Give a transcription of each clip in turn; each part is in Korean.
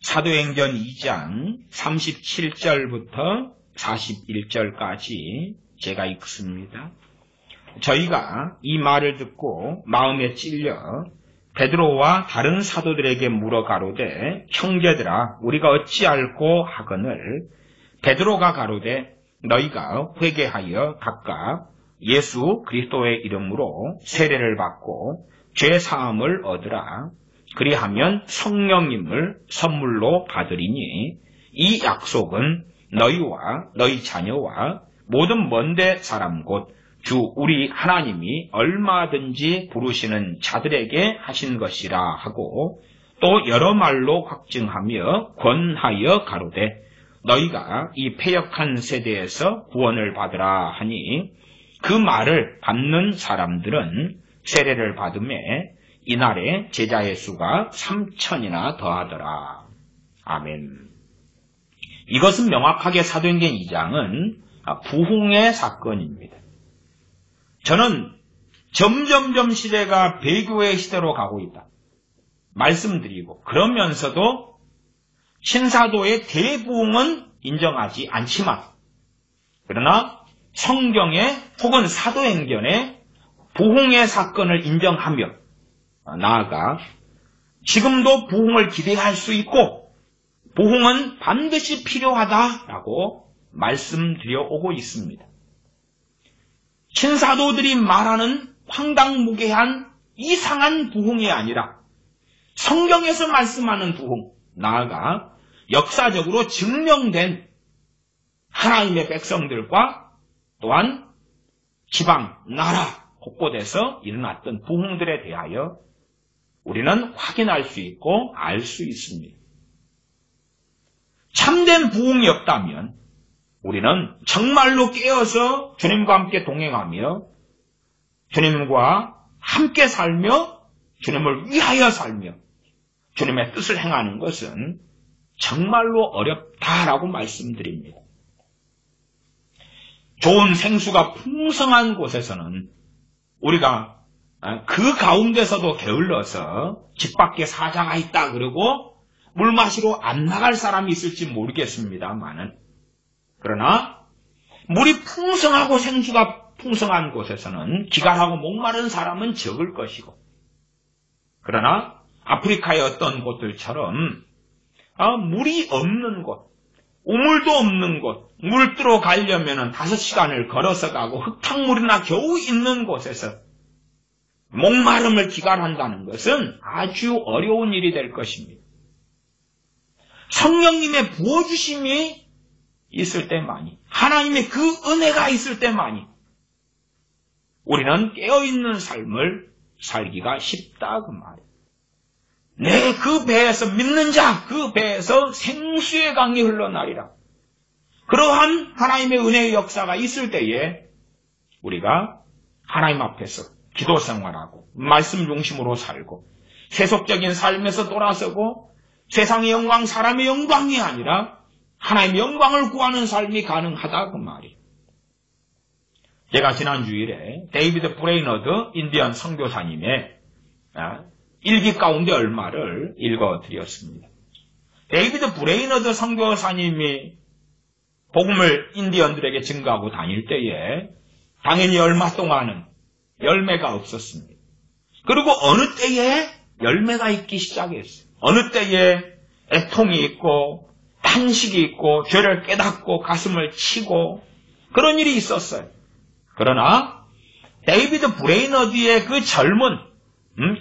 사도행전 2장 37절부터 41절까지 제가 읽습니다. 저희가 이 말을 듣고 마음에 찔려 베드로와 다른 사도들에게 물어 가로되 형제들아 우리가 어찌할꼬 하거늘 베드로가 가로되 너희가 회개하여 각각 예수 그리스도의 이름으로 세례를 받고 죄 사함을 얻으라. 그리하면 성령님을 선물로 받으리니 이 약속은 너희와 너희 자녀와 모든 먼데 사람 곧 주 우리 하나님이 얼마든지 부르시는 자들에게 하신 것이라 하고 또 여러 말로 확증하며 권하여 가로되 너희가 이 패역한 세대에서 구원을 받으라 하니 그 말을 받는 사람들은 세례를 받음에 이날에 제자의 수가 3,000이나 더하더라. 아멘. 이것은 명확하게 사도행전 2장은 부흥의 사건입니다. 저는 점점점 시대가 배교의 시대로 가고 있다 말씀드리고 그러면서도 신사도의 대부흥은 인정하지 않지만 그러나 성경의 혹은 사도행전의 부흥의 사건을 인정하며 나아가 지금도 부흥을 기대할 수 있고 부흥은 반드시 필요하다라고 말씀드려 오고 있습니다. 신사도들이 말하는 황당무계한 이상한 부흥이 아니라 성경에서 말씀하는 부흥, 나아가 역사적으로 증명된 하나님의 백성들과 또한 지방, 나라 곳곳에서 일어났던 부흥들에 대하여 우리는 확인할 수 있고 알 수 있습니다. 참된 부흥이 없다면 우리는 정말로 깨어서 주님과 함께 동행하며 주님과 함께 살며 주님을 위하여 살며 주님의 뜻을 행하는 것은 정말로 어렵다라고 말씀드립니다. 좋은 생수가 풍성한 곳에서는 우리가 그 가운데서도 게을러서 집 밖에 사자가 있다 그러고 물 마시러 안 나갈 사람이 있을지 모르겠습니다만은 그러나 물이 풍성하고 생수가 풍성한 곳에서는 기갈하고 목마른 사람은 적을 것이고 그러나 아프리카의 어떤 곳들처럼 물이 없는 곳, 우물도 없는 곳, 물 뜨러 가려면 5시간을 걸어서 가고 흙탕물이나 겨우 있는 곳에서 목마름을 기갈한다는 것은 아주 어려운 일이 될 것입니다. 성령님의 부어주심이 있을 때만이, 하나님의 그 은혜가 있을 때만이 우리는 깨어있는 삶을 살기가 쉽다 그 말이에요. 내 그 배에서 믿는 자, 그 배에서 생수의 강이 흘러나리라. 그러한 하나님의 은혜의 역사가 있을 때에 우리가 하나님 앞에서 기도 생활하고 말씀 중심으로 살고 세속적인 삶에서 돌아서고 세상의 영광, 사람의 영광이 아니라 하나님의 영광을 구하는 삶이 가능하다 그 말이에요. 제가 지난 주일에 데이비드 브레이너드 인디언 선교사님의 일기 가운데 얼마를 읽어드렸습니다. 데이비드 브레이너드 선교사님이 복음을 인디언들에게 증거하고 다닐 때에 당연히 얼마 동안은 열매가 없었습니다. 그리고 어느 때에 열매가 있기 시작했어요. 어느 때에 애통이 있고 탄식이 있고 죄를 깨닫고 가슴을 치고 그런 일이 있었어요. 그러나 데이비드 브레이너드의 그 젊은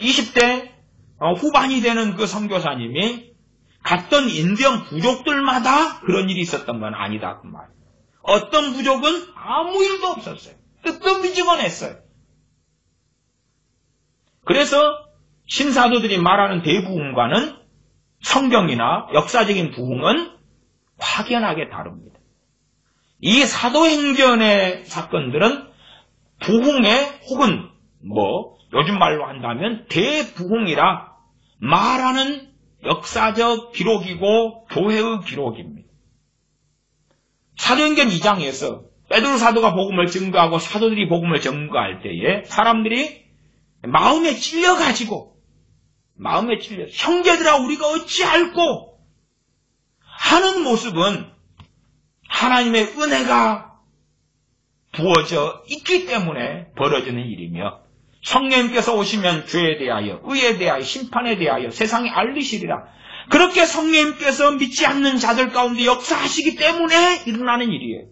20대 후반이 되는 그 선교사님이 갔던 인디언 부족들마다 그런 일이 있었던 건 아니다 그 말. 어떤 부족은 아무 일도 없었어요. 뜨뜻미지근했어요. 그래서 신사도들이 말하는 대부흥과는 성경이나 역사적인 부흥은 확연하게 다릅니다. 이 사도행전의 사건들은 부흥의 혹은 요즘 말로 한다면 대부흥이라 말하는 역사적 기록이고 교회의 기록입니다. 사도행전 2장에서 베드로 사도가 복음을 증거하고 사도들이 복음을 증거할 때에 사람들이 마음에 찔려 형제들아 우리가 어찌할꼬 하는 모습은 하나님의 은혜가 부어져 있기 때문에 벌어지는 일이며 성령님께서 오시면 죄에 대하여, 의에 대하여, 심판에 대하여 세상에 알리시리라. 그렇게 성령님께서 믿지 않는 자들 가운데 역사하시기 때문에 일어나는 일이에요.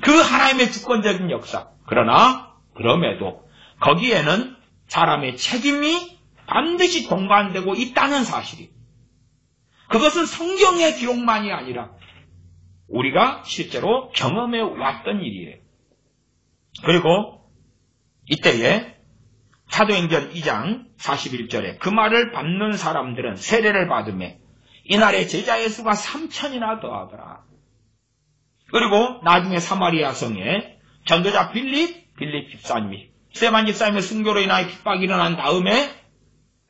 그 하나님의 주권적인 역사. 그러나 그럼에도 거기에는 사람의 책임이 반드시 동반되고 있다는 사실이. 그것은 성경의 기록만이 아니라 우리가 실제로 경험해 왔던 일이에요. 그리고 이때에 사도행전 2장 41절에 그 말을 받는 사람들은 세례를 받으며 이날에 제자의 수가 3,000이나 더하더라. 그리고 나중에 사마리아 성에 전도자 빌립 집사님이 스데반 집사님의 순교로 인하여 핍박이 일어난 다음에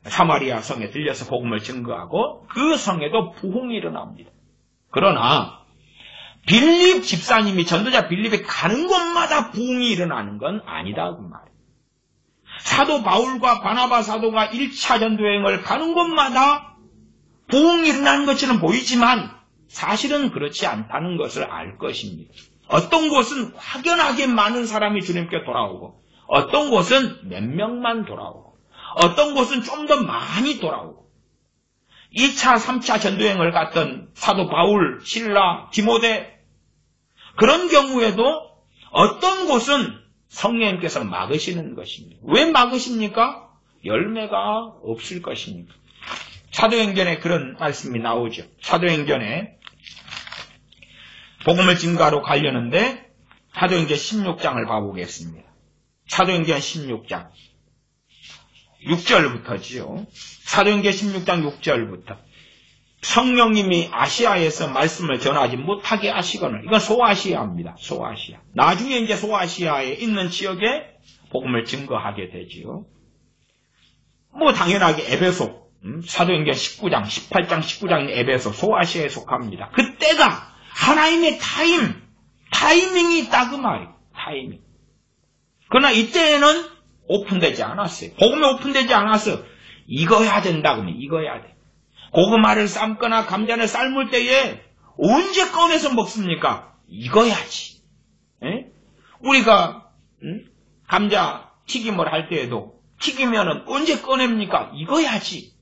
사마리아 성에 들려서 복음을 증거하고 그 성에도 부흥이 일어납니다. 그러나 빌립 집사님이 전도자 빌립이 가는 곳마다 부흥이 일어나는 건 아니다 그 말이에요. 사도 바울과 바나바 사도가 1차 전도여행을 가는 곳마다 부흥이 일어나는 것처럼 보이지만 사실은 그렇지 않다는 것을 알 것입니다. 어떤 곳은 확연하게 많은 사람이 주님께 돌아오고 어떤 곳은 몇 명만 돌아오고 어떤 곳은 좀 더 많이 돌아오고 2차, 3차 전도여행을 갔던 사도 바울, 실라, 디모데 그런 경우에도 어떤 곳은 성령님께서 막으시는 것입니다. 왜 막으십니까? 열매가 없을 것입니다. 사도행전에 그런 말씀이 나오죠. 사도행전에 복음을 증거하러 가려는데 사도행전 16장을 봐보겠습니다. 사도행전 16장 6절부터지요. 사도행전 16장 6절부터 성령님이 아시아에서 말씀을 전하지 못하게 하시거늘 이건 소아시아입니다. 소아시아. 나중에 이제 소아시아에 있는 지역에 복음을 증거하게 되지요. 뭐 당연하게 에베소 사도행전 19장 18장 19장인 에베소 소아시아에 속합니다. 그때가 하나님의 타이밍이 있다 그 말이에요. 타이밍. 그러나 이때에는 오픈되지 않았어요. 복음이 오픈되지 않아서 익어야 된다 그러면 익어야 돼. 고구마를 삶거나 감자를 삶을 때에 언제 꺼내서 먹습니까? 익어야지. 에? 우리가 감자 튀김을 할 때에도 튀기면은 언제 꺼냅니까? 익어야지.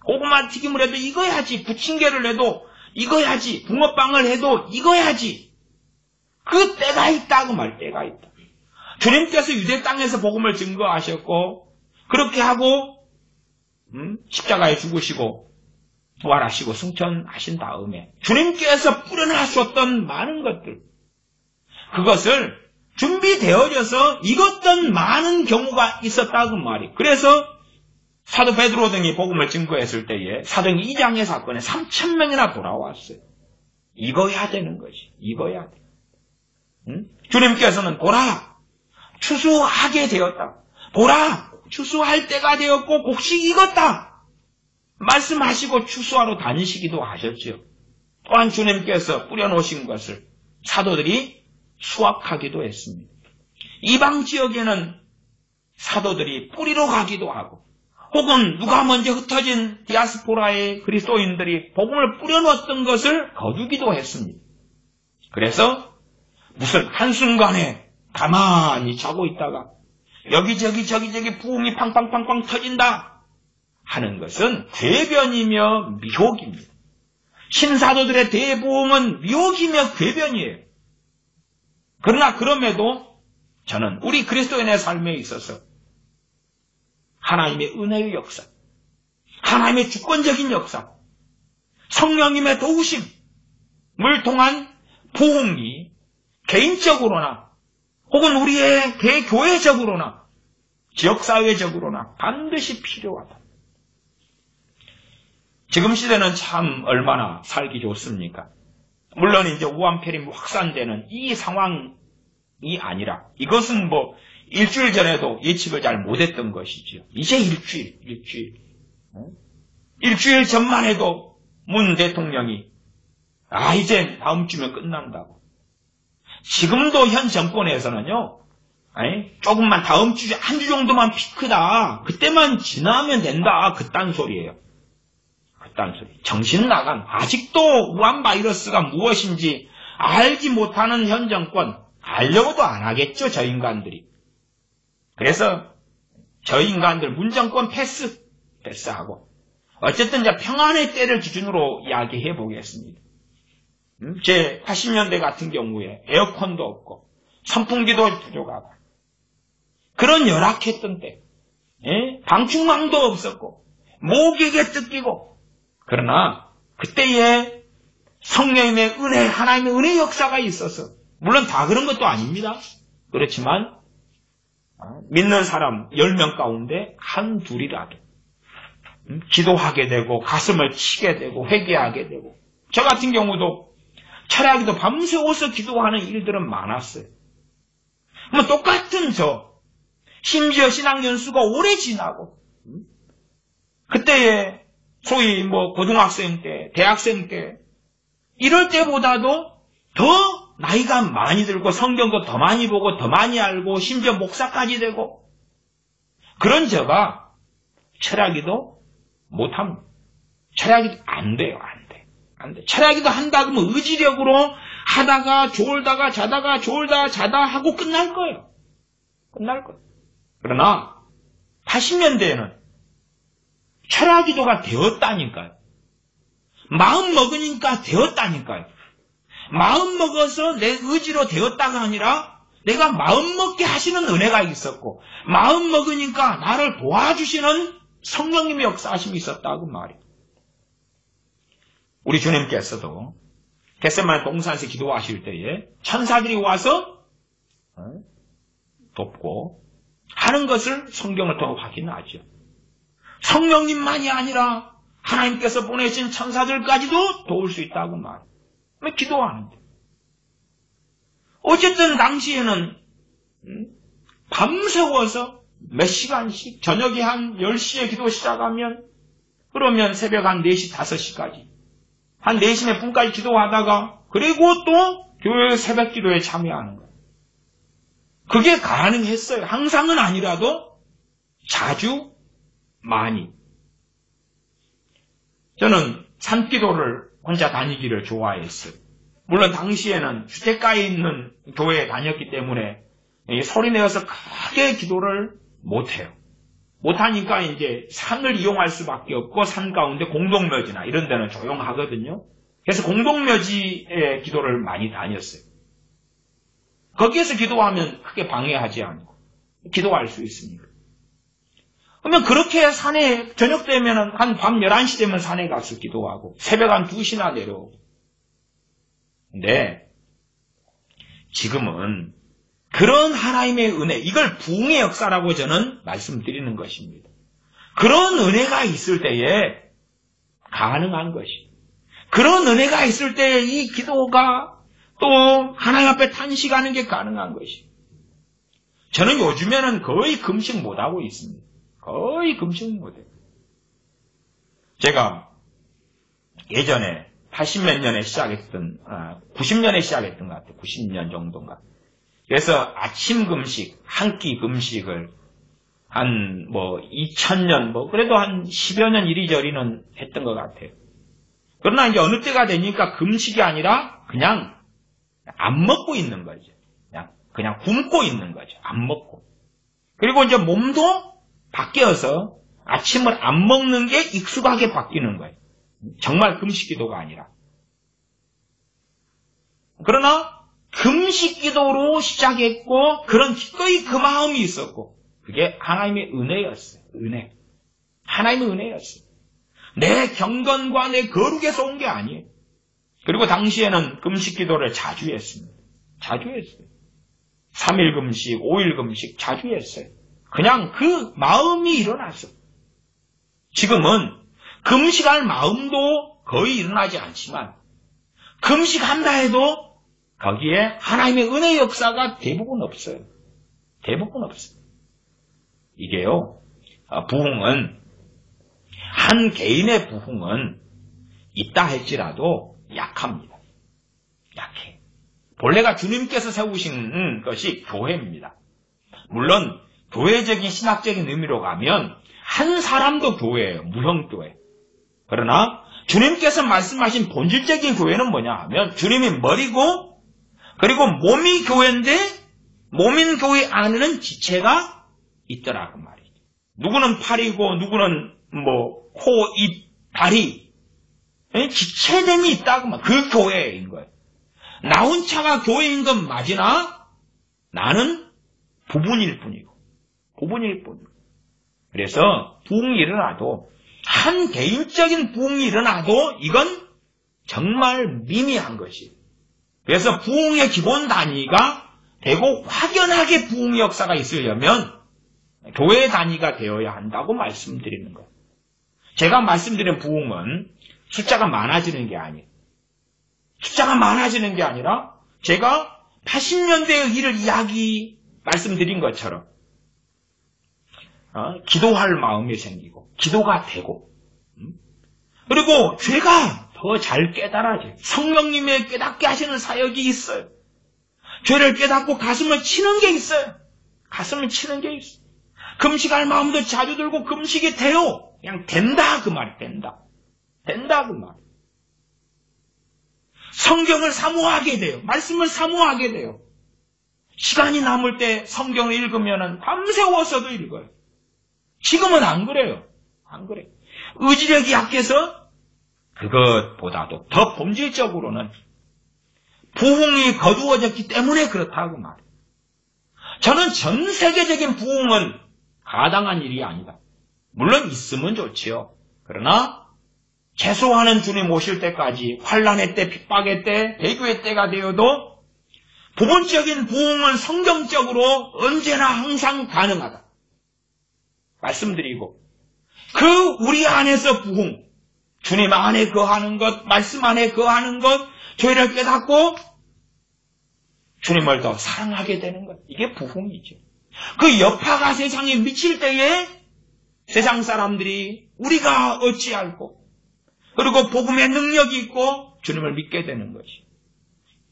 고구마 튀김을 해도 익어야지. 부침개를 해도 익어야지. 붕어빵을 해도 익어야지. 그 때가 있다고 말 때가 있다. 주님께서 유대 땅에서 복음을 증거하셨고 그렇게 하고 십자가에 죽으시고 부활하시고 승천하신 다음에 주님께서 뿌려놓으셨던 많은 것들 그것을 준비되어져서 익었던 많은 경우가 있었다고 말이에요. 그래서 사도 베드로 등이 복음을 증거했을 때에 사도행전 2장의 사건에 3,000명이나 돌아왔어요. 익어야 되는 것이 익어야 돼. 주님께서는 보라 추수하게 되었다. 보라 추수할 때가 되었고 곡식이 익었다. 말씀하시고 추수하러 다니시기도 하셨죠. 또한 주님께서 뿌려놓으신 것을 사도들이 수확하기도 했습니다. 이방 지역에는 사도들이 뿌리러 가기도 하고 혹은 누가 먼저 흩어진 디아스포라의 그리스도인들이 복음을 뿌려놓았던 것을 거두기도 했습니다. 그래서 무슨 한순간에 가만히 자고 있다가 여기저기 부흥이 팡팡팡팡 터진다 하는 것은 궤변이며 미혹입니다. 신사도들의 대부흥은 미혹이며 궤변이에요. 그러나 그럼에도 저는 우리 그리스도인의 삶에 있어서 하나님의 은혜의 역사, 하나님의 주권적인 역사, 성령님의 도우심을 통한 부흥이 개인적으로나 혹은 우리의 대교회적으로나 지역사회적으로나 반드시 필요하다. 지금 시대는 참 얼마나 살기 좋습니까? 물론 이제 우한폐렴이 확산되는 이 상황이 아니라 이것은 뭐 일주일 전에도 예측을 잘 못했던 것이지요. 이제 일주일 전만 해도 문 대통령이 이제 다음 주면 끝난다고. 지금도 현 정권에서는요. 조금만 다음 주 한 주 정도만 피크다. 그때만 지나면 된다. 그딴 소리예요. 없다는 소리. 정신 나간, 아직도 우한 바이러스가 무엇인지 알지 못하는 현 정권, 알려고도 안 하겠죠, 저 인간들이. 그래서 저 인간들 문정권 패스하고 어쨌든 이제 평안의 때를 기준으로 이야기해 보겠습니다. 제 80년대 같은 경우에 에어컨도 없고 선풍기도 부족하고 그런 열악했던 때, 방충망도 없었고 모기에게 뜯기고, 그러나 그때에 성령님의 은혜, 하나님의 은혜 역사가 있어서, 물론 다 그런 것도 아닙니다. 그렇지만 믿는 사람 10명 가운데 한 둘이라도 기도하게 되고 가슴을 치게 되고 회개하게 되고, 저 같은 경우도 철야기도 밤새워서 기도하는 일들은 많았어요. 뭐 똑같은 심지어 신학연수가 오래 지나고 그때에 소위 뭐 고등학생 때, 대학생 때 이럴 때보다도 더 나이가 많이 들고 성경도 더 많이 보고 더 많이 알고 심지어 목사까지 되고 그런 저가 철야기도 못합니다. 철야기도 안 돼요. 안 돼. 철야기도 한다 그러면 의지력으로 하다가 졸다가 자다가 졸다 자다 하고 끝날 거예요. 그러나 80년대에는 철야기도가 되었다니까요. 마음 먹으니까 되었다니까요. 마음 먹어서 내 의지로 되었다가 아니라 내가 마음 먹게 하시는 은혜가 있었고, 마음 먹으니까 나를 도와주시는 성령님의 역사하심이 있었다고 말이에요. 우리 주님께서도 겟세마네 동산에서 기도하실 때에 천사들이 와서 돕고 하는 것을 성경을 통해 확인하죠. 성령님만이 아니라 하나님께서 보내신 천사들까지도 도울 수 있다고 말해요. 기도하는데. 어쨌든 당시에는 밤새워서 몇 시간씩, 저녁에 한 10시에 기도 시작하면 그러면 새벽 한 4시, 5시까지 한 4시 몇 분까지 기도하다가 그리고 또 교회 새벽 기도에 참여하는 거예요. 그게 가능했어요. 항상은 아니라도 자주 많이. 저는 산기도를 혼자 다니기를 좋아했어요. 물론 당시에는 주택가에 있는 교회에 다녔기 때문에 소리내어서 크게 기도를 못해요. 못하니까 이제 산을 이용할 수밖에 없고 산 가운데 공동묘지나 이런 데는 조용하거든요. 그래서 공동묘지에 기도를 많이 다녔어요. 거기에서 기도하면 크게 방해하지 않고 기도할 수 있습니다. 그러면 그렇게 산에 저녁 되면 한 밤 11시 되면 산에 가서 기도하고 새벽 한 2시나 내려오고. 근데 지금은 그런 하나님의 은혜, 이걸 부흥의 역사라고 저는 말씀드리는 것입니다. 그런 은혜가 있을 때에 가능한 것이, 그런 은혜가 있을 때에 이 기도가 또 하나님 앞에 탄식하는 게 가능한 것이. 저는 요즘에는 거의 금식 못하고 있습니다. 거의 금식 못해요. 제가 예전에 80몇 년에 시작했던, 90년에 시작했던 것 같아요. 90년 정도인가. 그래서 아침 금식, 한 끼 금식을 한 2000년, 그래도 한 10여 년 이리저리는 했던 것 같아요. 그러나 이제 어느 때가 되니까 금식이 아니라 그냥 안 먹고 있는 거죠. 그냥 굶고 있는 거죠. 안 먹고. 그리고 이제 몸도 바뀌어서 아침을 안 먹는 게 익숙하게 바뀌는 거예요. 정말 금식 기도가 아니라. 그러나 금식 기도로 시작했고 그런 기꺼이 그 마음이 있었고 그게 하나님의 은혜였어요. 은혜. 하나님의 은혜였어요. 내 경건과 내 거룩에서 온 게 아니에요. 그리고 당시에는 금식 기도를 자주 했습니다. 자주 했어요. 3일 금식, 5일 금식 자주 했어요. 그냥 그 마음이 일어났어요. 지금은 금식할 마음도 거의 일어나지 않지만 금식한다 해도 거기에 하나님의 은혜의 역사가 대부분 없어요. 대부분 없어요. 이게요, 부흥은, 한 개인의 부흥은 있다 할지라도 약합니다. 약해. 본래가 주님께서 세우신 것이 교회입니다. 물론 교회적인 신학적인 의미로 가면 한 사람도 교회예요. 무형교회. 그러나 주님께서 말씀하신 본질적인 교회는 뭐냐 하면 주님이 머리고 그리고 몸이 교회인데 몸인 교회 안에는 지체가 있더라 그 말이죠. 누구는 팔이고 누구는 뭐 코, 입, 다리 지체됨이 있다 그 말. 그 교회인 거예요. 나 혼자가 교회인 건 맞으나 나는 부분일 뿐이고 부분일 뿐이고 그래서 부흥이 일어나도 한 개인적인 부흥이 일어나도 이건 정말 미미한 것이에요. 그래서 부흥의 기본 단위가 되고 확연하게 부흥의 역사가 있으려면 교회 단위가 되어야 한다고 말씀드리는 거예요. 제가 말씀드린 부흥은 숫자가 많아지는 게 아니에요. 숫자가 많아지는 게 아니라 제가 80년대의 일을 말씀드린 것처럼 기도할 마음이 생기고 기도가 되고 그리고 죄가 더 잘 깨달아져요. 성령님의 깨닫게 하시는 사역이 있어요. 죄를 깨닫고 가슴을 치는 게 있어요. 가슴을 치는 게 있어요. 금식할 마음도 자주 들고 금식이 돼요. 그냥 된다 그 말이 된다. 된다 그 말. 성경을 사모하게 돼요. 말씀을 사모하게 돼요. 시간이 남을 때 성경을 읽으면 밤새워서도 읽어요. 지금은 안 그래요. 안 그래요. 의지력이 약해서 그것보다도 더 본질적으로는 부흥이 거두어졌기 때문에 그렇다고 말해요. 저는 전 세계적인 부흥은 가당한 일이 아니다. 물론 있으면 좋지요. 그러나 최소한은 주님 오실 때까지 환난의 때, 핍박의 때, 배교의 때가 되어도 부분적인 부흥은 성경적으로 언제나 항상 가능하다. 말씀드리고 우리 안에서 부흥, 주님 안에 거하는 것, 말씀 안에 거하는 것, 죄를 깨닫고 주님을 더 사랑하게 되는 것. 이게 부흥이죠. 그 여파가 세상에 미칠 때에 세상 사람들이 우리가 어찌 알고 그리고 복음의 능력이 있고 주님을 믿게 되는 것이.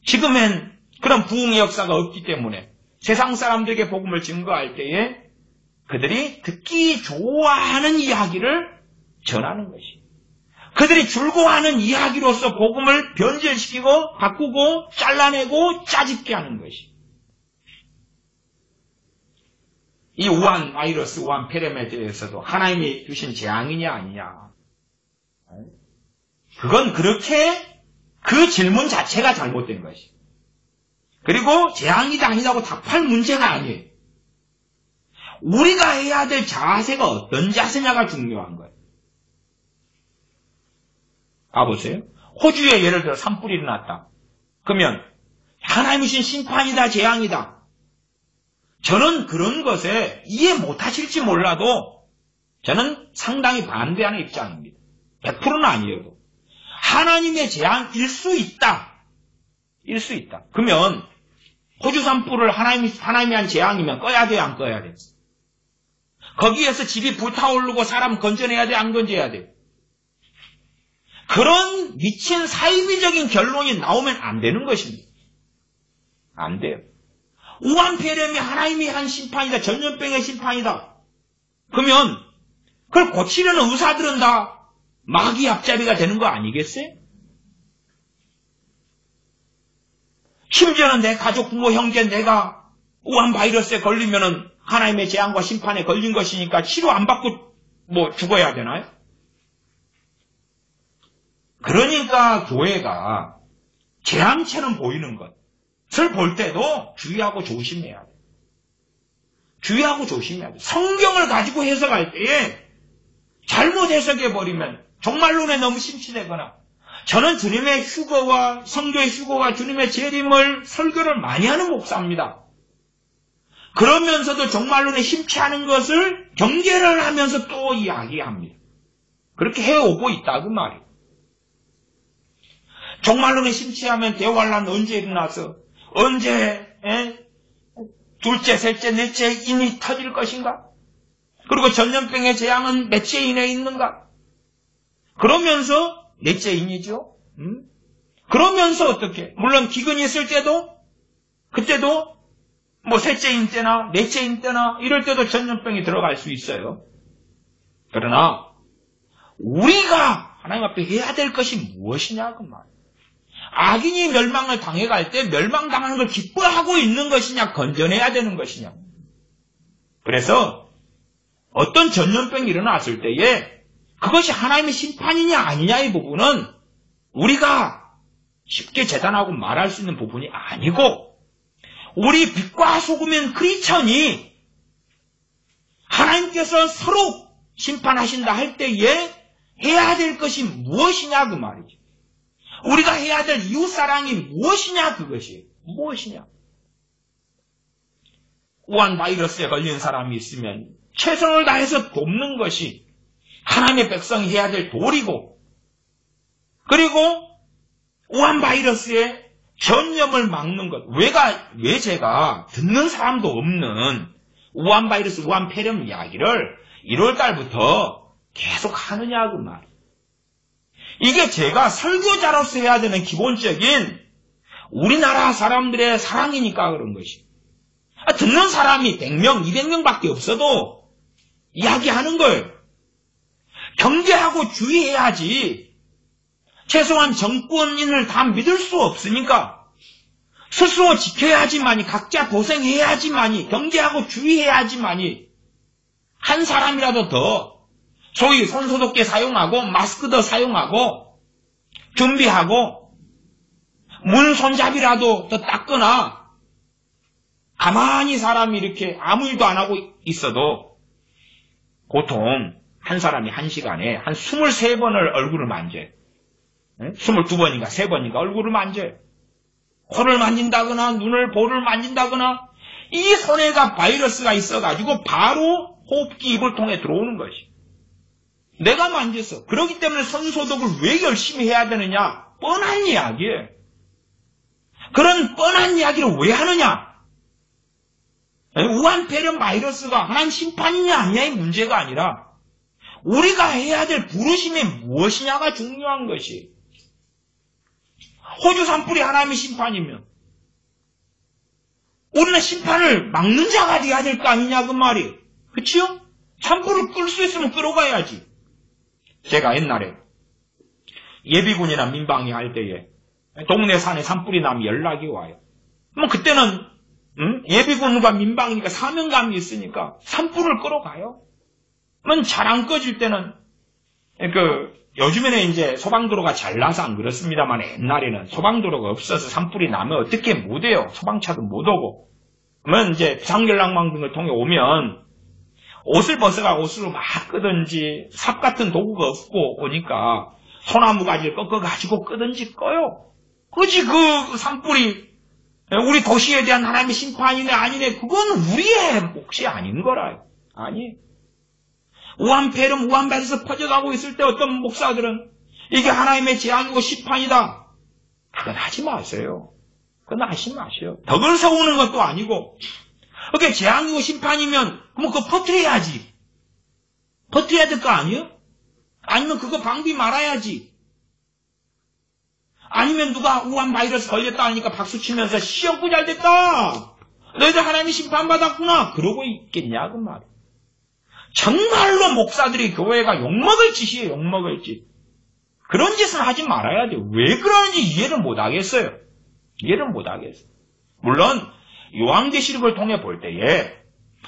지금은 그런 부흥의 역사가 없기 때문에 세상 사람들에게 복음을 증거할 때에 그들이 듣기 좋아하는 이야기를 전하는 것이. 그들이 즐거워하는 이야기로서 복음을 변질시키고 바꾸고 잘라내고 짜집게 하는 것이. 이 우한 바이러스, 우한 폐렴에 대해서도 하나님이 주신 재앙이냐 아니냐. 그건 그렇게 그 질문 자체가 잘못된 것이. 그리고 재앙이다 아니다고 답할 문제가 아니에요. 우리가 해야 될 자세가 어떤 자세냐가 중요한 거예요. 봐보세요. 호주에 예를 들어 산불이 일어났다. 그러면 하나님이 주신 심판이다, 재앙이다. 저는 그런 것에 이해 못하실지 몰라도 저는 상당히 반대하는 입장입니다. 100%는 아니어도. 하나님의 재앙일 수 있다. 일 수 있다. 그러면 호주 산불을 하나님이 한 재앙이면 꺼야 돼, 안 꺼야 돼? 거기에서 집이 불타오르고 사람 건져내야 돼, 안 건져야 돼? 그런 미친 사이비적인 결론이 나오면 안 되는 것입니다. 안 돼요. 우한폐렴이 하나님이 한 심판이다. 전염병의 심판이다. 그러면 그걸 고치려는 의사들은 다 마귀 앞잡이가 되는 거 아니겠어요? 심지어는 내 가족, 부모, 형제, 내가 우한 바이러스에 걸리면은 하나님의 재앙과 심판에 걸린 것이니까 치료 안 받고 죽어야 되나요? 그러니까 교회가 재앙처럼 보이는 것을 볼 때도 주의하고 조심해야 돼요. 주의하고 조심해야 돼요. 성경을 가지고 해석할 때에 잘못 해석해버리면 종말론에 너무 심취되거나 저는 주님의 휴거와 성도의 휴거와 주님의 재림을 설교를 많이 하는 목사입니다. 그러면서도 종말론에 심취하는 것을 경계를 하면서 또 이야기합니다. 그렇게 해오고 있다 그 말이에요. 종말론에 심취하면 대환란 언제 일어나서 언제 둘째, 셋째, 넷째 인이 터질 것인가? 그리고 전염병의 재앙은 몇째 인에 있는가? 그러면서 넷째 인이죠. 그러면서 어떻게? 물론 기근이 있을 때도 그때도 셋째 인 때나 넷째 인 때나 이럴 때도 전염병이 들어갈 수 있어요. 그러나 우리가 하나님 앞에 해야 될 것이 무엇이냐 그 말. 악인이 멸망을 당해갈 때 멸망당하는 걸 기뻐하고 있는 것이냐, 건져내야 되는 것이냐. 그래서 어떤 전염병이 일어났을 때에 그것이 하나님의 심판이냐 아니냐의 부분은 우리가 쉽게 재단하고 말할 수 있는 부분이 아니고, 우리 빛과 소금인 크리스천이 하나님께서 서로 심판하신다 할 때에 해야 될 것이 무엇이냐 그 말이죠. 우리가 해야 될 이웃사랑이 무엇이냐 그것이 무엇이냐. 우한 바이러스에 걸린 사람이 있으면 최선을 다해서 돕는 것이 하나님의 백성이 해야 될 도리고, 그리고 우한 바이러스의 전염을 막는 것. 왜 제가 듣는 사람도 없는 우한 바이러스, 우한 폐렴 이야기를 1월달부터 계속 하느냐 그 말. 이게 제가 설교자로서 해야 되는 기본적인 우리나라 사람들의 사랑이니까 그런 것이. 듣는 사람이 100명, 200명밖에 없어도 이야기하는 걸 경계하고 주의해야지. 최소한 정권인을 다 믿을 수 없으니까 스스로 지켜야지만이, 각자 도생해야지만이, 경계하고 주의해야지만이 한 사람이라도 더 소위 손소독제 사용하고 마스크 더 사용하고 준비하고 문 손잡이라도 더 닦거나, 가만히 사람이 이렇게 아무 일도 안 하고 있어도 보통 한 사람이 한 시간에 한 23번을 얼굴을 만져요. 22번인가 3번인가 얼굴을 만져요. 코를 만진다거나 눈을, 볼을 만진다거나, 이 손에가 바이러스가 있어가지고 바로 호흡기, 입을 통해 들어오는 것이. 내가 만졌어. 그렇기 때문에 손소독을 왜 열심히 해야 되느냐? 뻔한 이야기예요. 그런 뻔한 이야기를 왜 하느냐? 우한폐렴 바이러스가 하나님 심판이냐 아니냐의 문제가 아니라 우리가 해야 될 부르심이 무엇이냐가 중요한 것이. 호주 산불이 하나님의 심판이면 우리는 심판을 막는 자가 돼야 될 거 아니냐 그 말이. 그치요? 산불을 끌 수 있으면 끌어가야지. 제가 옛날에 예비군이나 민방위 할 때에 동네 산에 산불이 나면 연락이 와요. 뭐 그때는 예비군과 민방위가 사명감이 있으니까 산불을 끌어가요. 그러면 잘 안 꺼질 때는 요즘에는 이제 소방도로가 잘 나서 안 그렇습니다만, 옛날에는 소방도로가 없어서 산불이 나면 어떻게 못해요. 소방차도 못 오고. 그러면 이제 비상연락망 등을 통해 오면 옷을 벗어가 옷으로 막 끄든지, 삽 같은 도구가 없고 오니까 소나무 가지를 꺾어가지고 끄든지 꺼요. 그지 그 산불이 우리 도시에 대한 하나님의 심판이네 아니네, 그건 우리의 몫이 아닌 거라요. 아니. 우한폐렴, 우한바이러스 퍼져가고 있을 때 어떤 목사들은 이게 하나님의 재앙이고 심판이다. 그건 하지 마세요. 그건 하지 마세요. 덕을 세우는 것도 아니고, 그게 재앙이고 심판이면 그럼 그거 퍼뜨려야지. 퍼뜨려야 될 거 아니에요? 아니면 그거 방비 말아야지. 아니면 누가 우한바이러스 걸렸다 하니까 박수치면서 시험부 잘 됐다. 너희들 하나님이 심판받았구나. 그러고 있겠냐 그 말이에요. 정말로 목사들이 교회가 욕먹을 짓이에요. 욕먹을 짓. 그런 짓을 하지 말아야 돼요. 왜 그러는지 이해를 못하겠어요. 이해를 못하겠어요. 물론 요한계시록을 통해 볼 때에,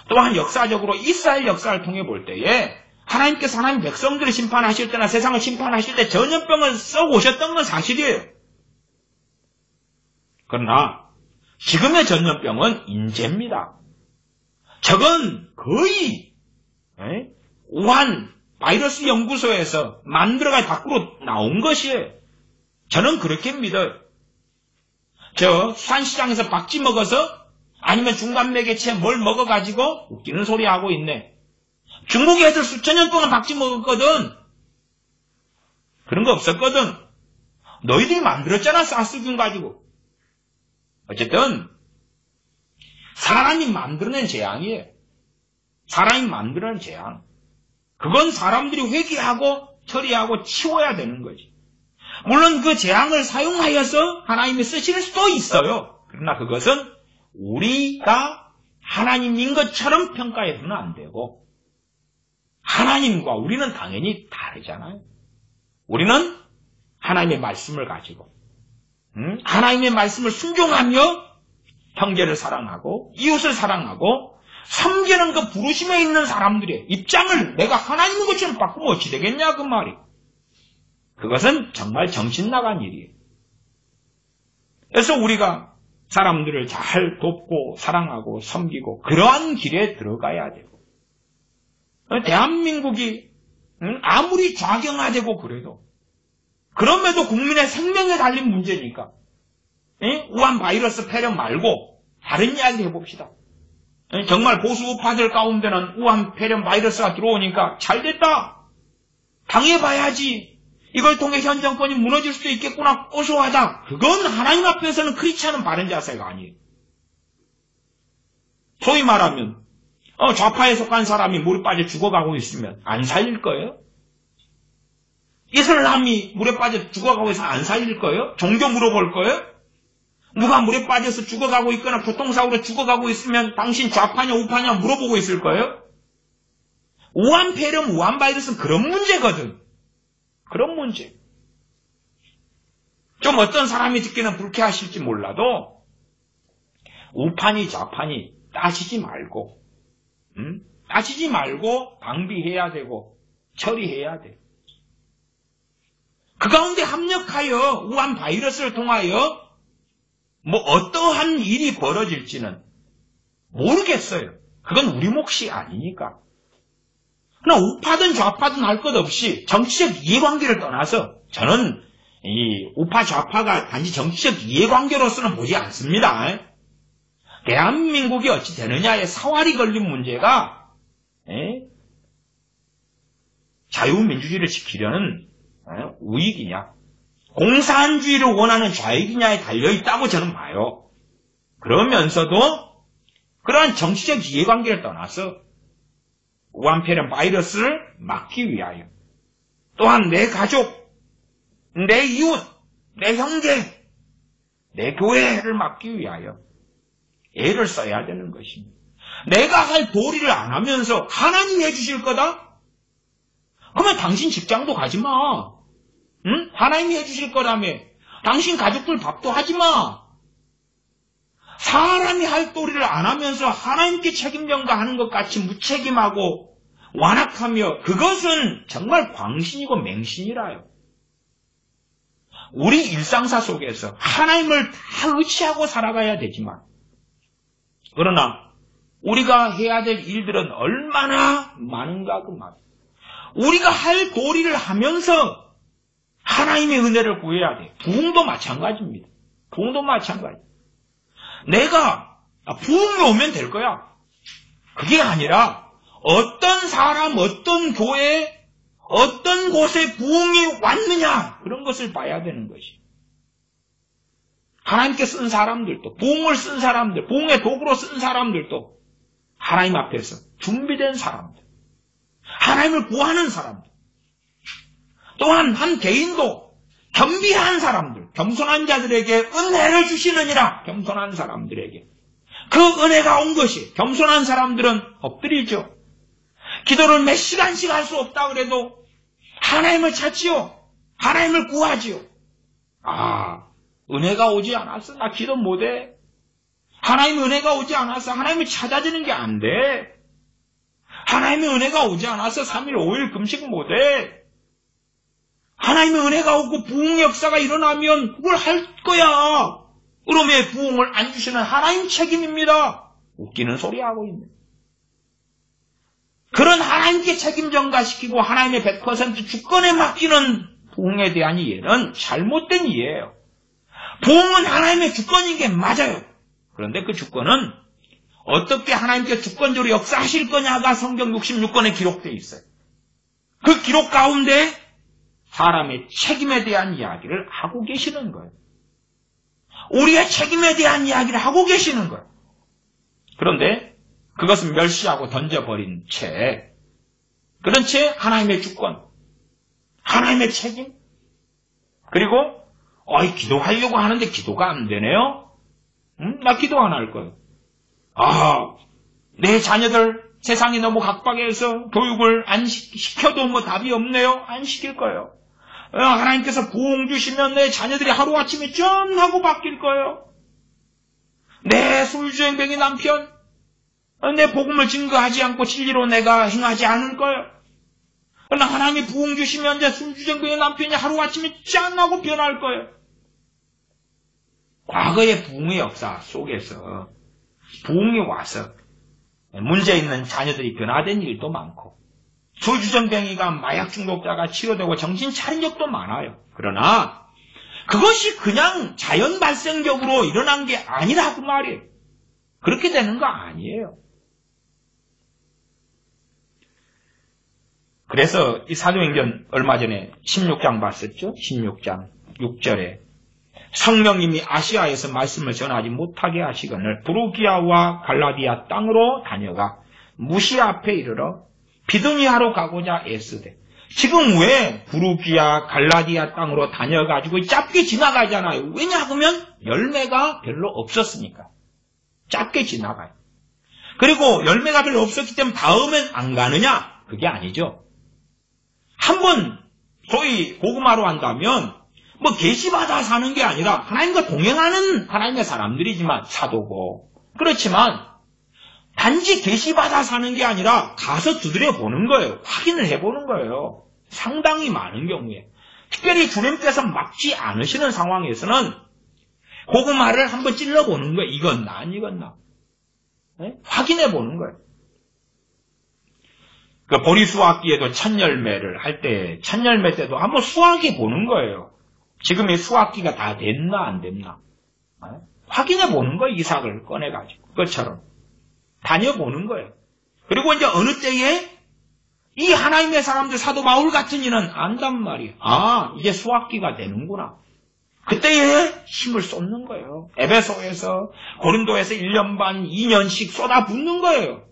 또한 역사적으로 이스라엘 역사를 통해 볼 때에 하나님께서 하나님 백성들을 심판하실 때나 세상을 심판하실 때 전염병을 썩오셨던 건 사실이에요. 그러나 지금의 전염병은 인재입니다. 저건 거의 우한 바이러스 연구소에서 만들어가 밖으로 나온 것이에요. 저는 그렇게 믿어요. 저 수산시장에서 박쥐 먹어서, 아니면 중간매개체 뭘 먹어가지고 웃기는 소리 하고 있네. 중국 애들 수천 년 동안 박쥐 먹었거든. 그런 거 없었거든. 너희들이 만들었잖아, 사스균 가지고. 어쨌든 사람이 만들어낸 재앙이에요. 사람이 만들어낸 재앙. 그건 사람들이 회개하고 처리하고 치워야 되는 거지. 물론 그 재앙을 사용하여서 하나님이 쓰실 수도 있어요. 그러나 그것은 우리가 하나님인 것처럼 평가해서는 안 되고, 하나님과 우리는 당연히 다르잖아요. 우리는 하나님의 말씀을 가지고 하나님의 말씀을 순종하며 형제를 사랑하고 이웃을 사랑하고 섬기는 그 부르심에 있는 사람들의 입장을 내가 하나님의 것처럼 바꾸면 어찌 되겠냐 그 말이. 그것은 정말 정신 나간 일이에요. 그래서 우리가 사람들을 잘 돕고 사랑하고 섬기고 그러한 길에 들어가야 되고 대한민국이 아무리 좌경화되고 그래도 그럼에도 국민의 생명에 달린 문제니까 우한 바이러스 폐렴 말고 다른 이야기 해봅시다. 정말 보수 우파들 가운데는 우한 폐렴 바이러스가 들어오니까 잘됐다. 당해봐야지. 이걸 통해 현 정권이 무너질 수도 있겠구나. 고소하다. 그건 하나님 앞에서는 그렇지 않은 바른 자세가 아니에요. 소위 말하면 좌파에 속한 사람이 물에 빠져 죽어가고 있으면 안 살릴 거예요? 이슬람이 물에 빠져 죽어가고 있으면 안 살릴 거예요? 종교 물어볼 거예요? 누가 물에 빠져서 죽어가고 있거나 교통사고로 죽어가고 있으면 당신 좌파냐 우파냐 물어보고 있을 거예요? 우한 폐렴, 우한 바이러스는 그런 문제거든. 그런 문제. 좀 어떤 사람이 듣기는 불쾌하실지 몰라도 우파니 좌파니 따지지 말고 따지지 말고 방비해야 되고 처리해야 돼. 그 가운데 합력하여 우한 바이러스를 통하여 뭐 어떠한 일이 벌어질지는 모르겠어요. 그건 우리 몫이 아니니까. 그러나 우파든 좌파든 할 것 없이 정치적 이해관계를 떠나서 저는 이 우파 좌파가 단지 정치적 이해관계로서는 보지 않습니다. 대한민국이 어찌 되느냐에 사활이 걸린 문제가 자유민주주의를 지키려는 우익이냐 공산주의를 원하는 좌익이냐에 달려있다고 저는 봐요. 그러면서도 그러한 정치적 이해관계를 떠나서 우한 폐렴 바이러스를 막기 위하여 또한 내 가족, 내 이웃, 내 형제, 내 교회를 막기 위하여 애를 써야 되는 것입니다. 내가 할 도리를 안 하면서 하나님이 해주실 거다? 그러면 당신 직장도 가지 마. 응? 하나님이 해주실 거라며. 당신 가족들 밥도 하지 마. 사람이 할 도리를 안 하면서 하나님께 책임 전가하는 것 같이 무책임하고 완악하며 그것은 정말 광신이고 맹신이라요. 우리 일상사 속에서 하나님을 다 의지하고 살아가야 되지만 그러나 우리가 해야 될 일들은 얼마나 많은가 그 말. 우리가 할 도리를 하면서 하나님의 은혜를 구해야 돼. 부흥도 마찬가지입니다. 부흥도 마찬가지. 내가 부흥이 오면 될 거야. 그게 아니라 어떤 사람, 어떤 교회, 어떤 곳에 부흥이 왔느냐 그런 것을 봐야 되는 것이. 하나님께 쓴 사람들도 부흥을 쓴 사람들, 부흥의 도구로 쓴 사람들도 하나님 앞에서 준비된 사람들, 하나님을 구하는 사람들, 또한 한 개인도 겸비한 사람들, 겸손한 자들에게 은혜를 주시느니라. 겸손한 사람들에게 그 은혜가 온 것이 겸손한 사람들은 엎드리죠. 기도를 몇 시간씩 할 수 없다 그래도 하나님을 찾지요. 하나님을 구하지요. 은혜가 오지 않았어. 나 기도 못해. 하나님의 은혜가 오지 않았어. 하나님을 찾아지는 게 안 돼. 하나님의 은혜가 오지 않았어. 3일 5일 금식 못해. 하나님의 은혜가 오고 부흥의 역사가 일어나면 그걸 할 거야. 그럼 왜 부흥을 안 주시는 하나님 책임입니다. 웃기는 소리 하고 있네. 그런 하나님께 책임 전가시키고 하나님의 100% 주권에 맡기는 부흥에 대한 이해는 잘못된 이해예요. 부흥은 하나님의 주권인 게 맞아요. 그런데 그 주권은 어떻게 하나님께 주권적으로 역사하실 거냐가 성경 66권에 기록되어 있어요. 그 기록 가운데 사람의 책임에 대한 이야기를 하고 계시는 거예요. 우리의 책임에 대한 이야기를 하고 계시는 거예요. 그런데 그것은 멸시하고 던져버린 채, 그런 채 하나님의 주권, 하나님의 책임, 그리고 기도하려고 하는데 기도가 안 되네요? 나 기도 안 할 거예요. 내 자녀들 세상이 너무 각박해서 교육을 안 시켜도 뭐 답이 없네요? 안 시킬 거예요. 하나님께서 부흥 주시면 내 자녀들이 하루아침에 짠 하고 바뀔 거예요. 내 술주정뱅이 남편, 내 복음을 증거하지 않고 진리로 내가 행하지 않을 거예요. 그러나 하나님이 부흥 주시면 이제 술주정뱅이 남편이 하루아침에 짠 하고 변할 거예요. 과거의 부흥의 역사 속에서 부흥이 와서 문제 있는 자녀들이 변화된 일도 많고 술주정뱅이가 마약 중독자가 치료되고 정신 차린 적도 많아요. 그러나 그것이 그냥 자연 발생적으로 일어난 게 아니라고 말이에요. 그렇게 되는 거 아니에요. 그래서 이 사도행전 얼마 전에 16장 봤었죠? 16장 6절에 성령님이 아시아에서 말씀을 전하지 못하게 하시거늘 부르기아와 갈라디아 땅으로 다녀가 무시아 앞에 이르러 비두니아로 가고자 애쓰되. 지금 왜 부르기아 갈라디아 땅으로 다녀가지고 짧게 지나가잖아요. 왜냐하면 열매가 별로 없었으니까. 짧게 지나가요. 그리고 열매가 별로 없었기 때문에 다음엔 안 가느냐? 그게 아니죠. 한번 소위 복음화로 한다면 뭐 계시받아 사는 게 아니라 하나님과 동행하는 하나님의 사람들이지만 사도고 그렇지만 단지 계시받아 사는 게 아니라 가서 두드려 보는 거예요. 확인을 해보는 거예요. 상당히 많은 경우에. 특별히 주님께서 막지 않으시는 상황에서는 복음화를 한번 찔러보는 거예요. 익었나 안 익었나. 네? 확인해 보는 거예요. 그 보리 수확기에도 첫 열매를 할 때, 첫 열매 때도 한번 수확해 보는 거예요. 지금 이 수확기가 다 됐나 안 됐나. 네? 확인해 보는 거예요. 이삭을 꺼내가지고. 그것처럼. 다녀보는 거예요. 그리고 이제 어느 때에 이 하나님의 사람들 사도 바울 같은 이는 안단 말이에요. 아, 이제 수확기가 되는구나. 그때에 힘을 쏟는 거예요. 에베소에서 고린도에서 1년 반, 2년씩 쏟아붓는 거예요.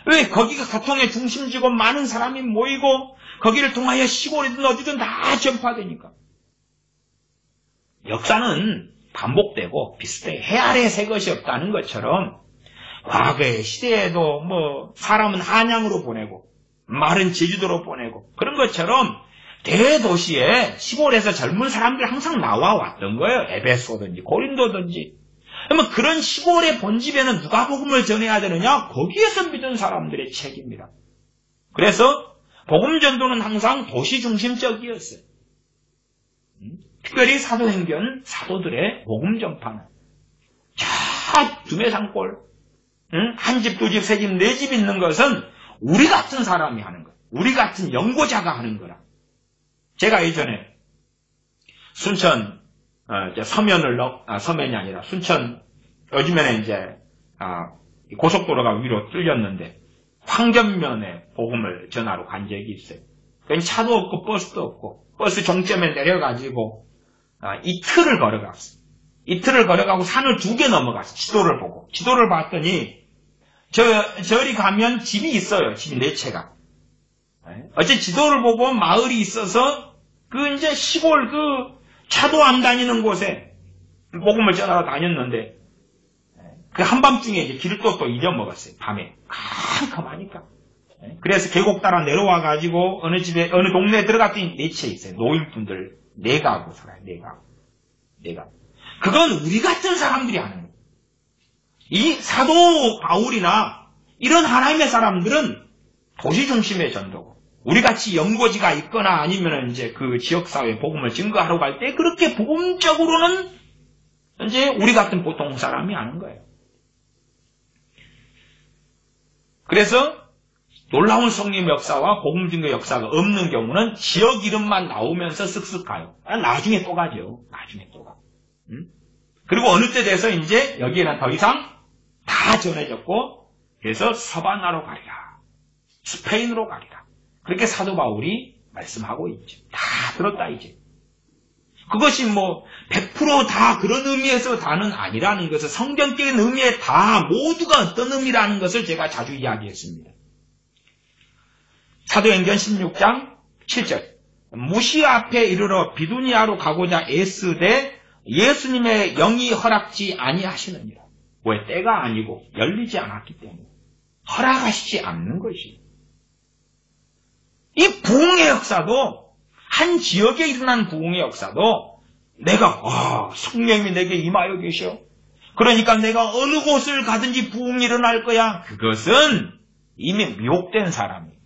왜? 거기가 교통의 중심지고 많은 사람이 모이고 거기를 통하여 시골이든 어디든 다 전파되니까. 역사는 반복되고 비슷해. 해 아래 새 것이 없다는 것처럼 과거의 시대에도 뭐 사람은 한양으로 보내고 말은 제주도로 보내고 그런 것처럼 대도시에 시골에서 젊은 사람들이 항상 나와 왔던 거예요. 에베소든지 고린도든지. 그러면 그런 시골의 본집에는 누가 복음을 전해야 되느냐? 거기에서 믿은 사람들의 책입니다. 그래서 복음 전도는 항상 도시 중심적이었어요. 특별히 사도행전 사도들의 복음 전파는 자 두메산골 한 집, 두 집, 세 집, 네 집 있는 것은 우리 같은 사람이 하는 거예요. 우리 같은 연고자가 하는 거라. 제가 예전에 순천 서면이 아니라 순천 요즘에는 이제 고속도로가 위로 뚫렸는데 황전면에 복음을 전하러 간 적이 있어요. 차도 없고 버스도 없고 버스 종점에 내려가지고 이틀을 걸어갔어요. 이틀을 걸어가고 산을 2개 넘어갔어요. 지도를 보고. 지도를 봤더니 저리 가면 집이 있어요. 집이 4채가. 어째 지도를 보고 마을이 있어서 이제 시골 차도 안 다니는 곳에 복음을 전하러 다녔는데 그 한밤중에 이제 길을 또 잊어먹었어요. 밤에. 캄캄하니까. 그래서 계곡 따라 내려와가지고 어느 집에, 어느 동네에 들어갔더니 4채 있어요. 노인분들 4가구 살아요. 4가구. 그건 우리 같은 사람들이 하는 거예요. 이 사도 바울이나 이런 하나님의 사람들은 도시 중심의 전도고, 우리같이 연고지가 있거나 아니면 이제 그 지역사회에 복음을 증거하러 갈 때 그렇게 복음적으로는 이제 우리 같은 보통 사람이 하는 거예요. 그래서 놀라운 성령 역사와 복음 증거 역사가 없는 경우는 지역 이름만 나오면서 쓱쓱 가요. 나중에 또 가죠. 나중에 또 가. 그리고 어느 때 돼서 이제 여기에는 더 이상 다 전해졌고, 그래서 서바나로 가리라. 스페인으로 가리라. 그렇게 사도 바울이 말씀하고 있죠. 다 들었다 이제. 그것이 100% 다 그런 의미에서 다는 아니라는 것을, 성경적인 의미에 다 모두가 어떤 의미라는 것을 제가 자주 이야기했습니다. 사도행전 16장 7절. 무시아 앞에 이르러 비두니아로 가고자 애쓰되 예수님의 영이 허락지 아니하시느니라. 왜? 때가 아니고 열리지 않았기 때문에 허락하시지 않는 것이. 이 부흥의 역사도 한 지역에 일어난 부흥의 역사도 내가 성령이 내게 임하여 계셔. 그러니까 내가 어느 곳을 가든지 부흥이 일어날 거야. 그것은 이미 미혹된 사람이에요.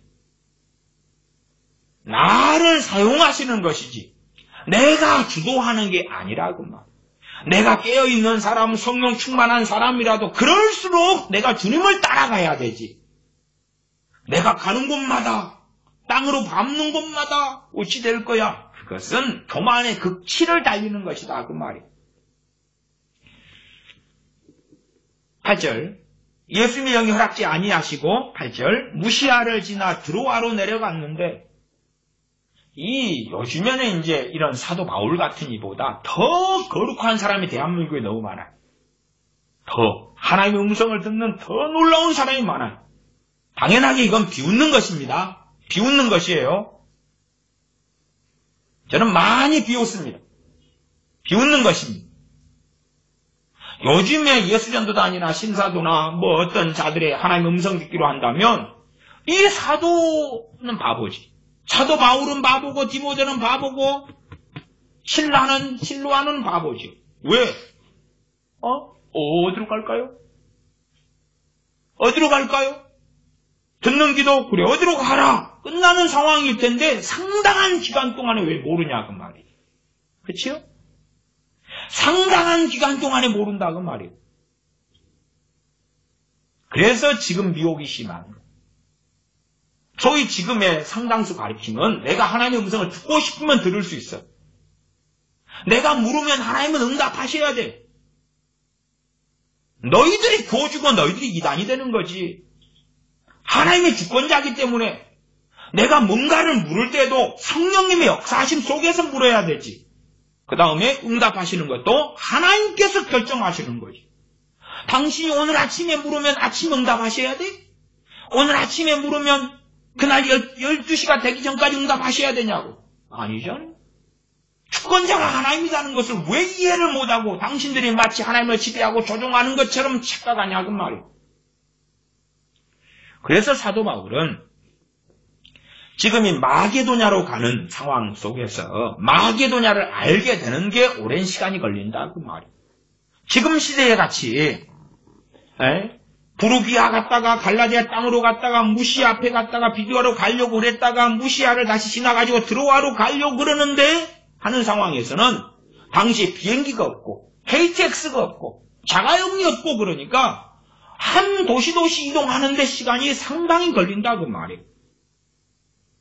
나를 사용하시는 것이지 내가 주도하는 게 아니라고 말. 내가 깨어있는 사람, 성령 충만한 사람이라도 그럴수록 내가 주님을 따라가야 되지. 내가 가는 곳마다 땅으로 밟는 곳마다 어찌 될 거야. 그것은 교만의 극치를 달리는 것이다 그 말이에요. 8절 예수님의 영이 허락지 아니하시고 8절 무시아를 지나 드로아로 내려갔는데 이 요즘에는 이제 이런 사도 바울 같은 이보다 더 거룩한 사람이 대한민국에 너무 많아요. 더 하나님의 음성을 듣는 더 놀라운 사람이 많아요. 당연하게 이건 비웃는 것입니다. 비웃는 것이에요. 저는 많이 비웃습니다. 비웃는 것입니다. 요즘에 예수전도단이나 신사도나 뭐 어떤 자들의 하나님의 음성 듣기로 한다면 이 사도는 바보지. 사도 바울은 바보고 디모데는 바보고 실로아는 바보지. 왜? 어디로 갈까요? 어디로 갈까요? 듣는 기도 그래 어디로 가라 끝나는 상황일 텐데 상당한 기간 동안에 왜 모르냐 그 말이에요. 그렇죠? 상당한 기간 동안에 모른다 그 말이에요. 그래서 지금 미혹이 심한 거예요. 소위 지금의 상당수 가르침은 내가 하나님의 음성을 듣고 싶으면 들을 수 있어. 내가 물으면 하나님은 응답하셔야 돼. 너희들이 교주고 너희들이 이단이 되는 거지. 하나님의 주권자이기 때문에 내가 뭔가를 물을 때도 성령님의 역사하심 속에서 물어야 되지. 그 다음에 응답하시는 것도 하나님께서 결정하시는 거지. 당신이 오늘 아침에 물으면 아침 응답하셔야 돼? 오늘 아침에 물으면 그날 12시가 되기 전까지 응답하셔야 되냐고. 아니죠. 주권자가 하나님이라는 것을 왜 이해를 못하고 당신들이 마치 하나님을 지배하고 조종하는 것처럼 착각하냐고 말이에요. 그래서 사도 바울은 지금 이 마게도냐로 가는 상황 속에서 마게도냐를 알게 되는 게 오랜 시간이 걸린다 그 말이에요. 지금 시대에 같이 부르기아 갔다가 갈라디아 땅으로 갔다가 무시아 앞에 갔다가 비두아로 가려고 그랬다가 무시아를 다시 지나가지고 드로아로 가려고 그러는데 하는 상황에서는 당시에 비행기가 없고 KTX가 없고 자가용이 없고 그러니까 한 도시 이동하는데 시간이 상당히 걸린다 그 말이에요.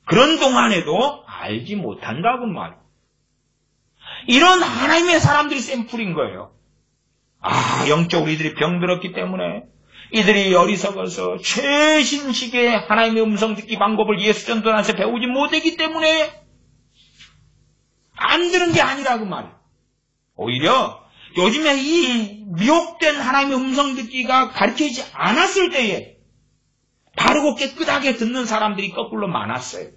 그런 동안에도 알지 못한다 그 말이에요. 이런 하나님의 사람들이 샘플인 거예요. 영적으로 이들이 병들었기 때문에 이들이 어리석어서 최신식의 하나님의 음성 듣기 방법을 예수전도단에서 배우지 못했기 때문에 안 들은 게 아니라고 말이에요. 오히려 요즘에 이 미혹된 하나님의 음성 듣기가 가르쳐지지 않았을 때에 바르고 깨끗하게 듣는 사람들이 거꾸로 많았어요.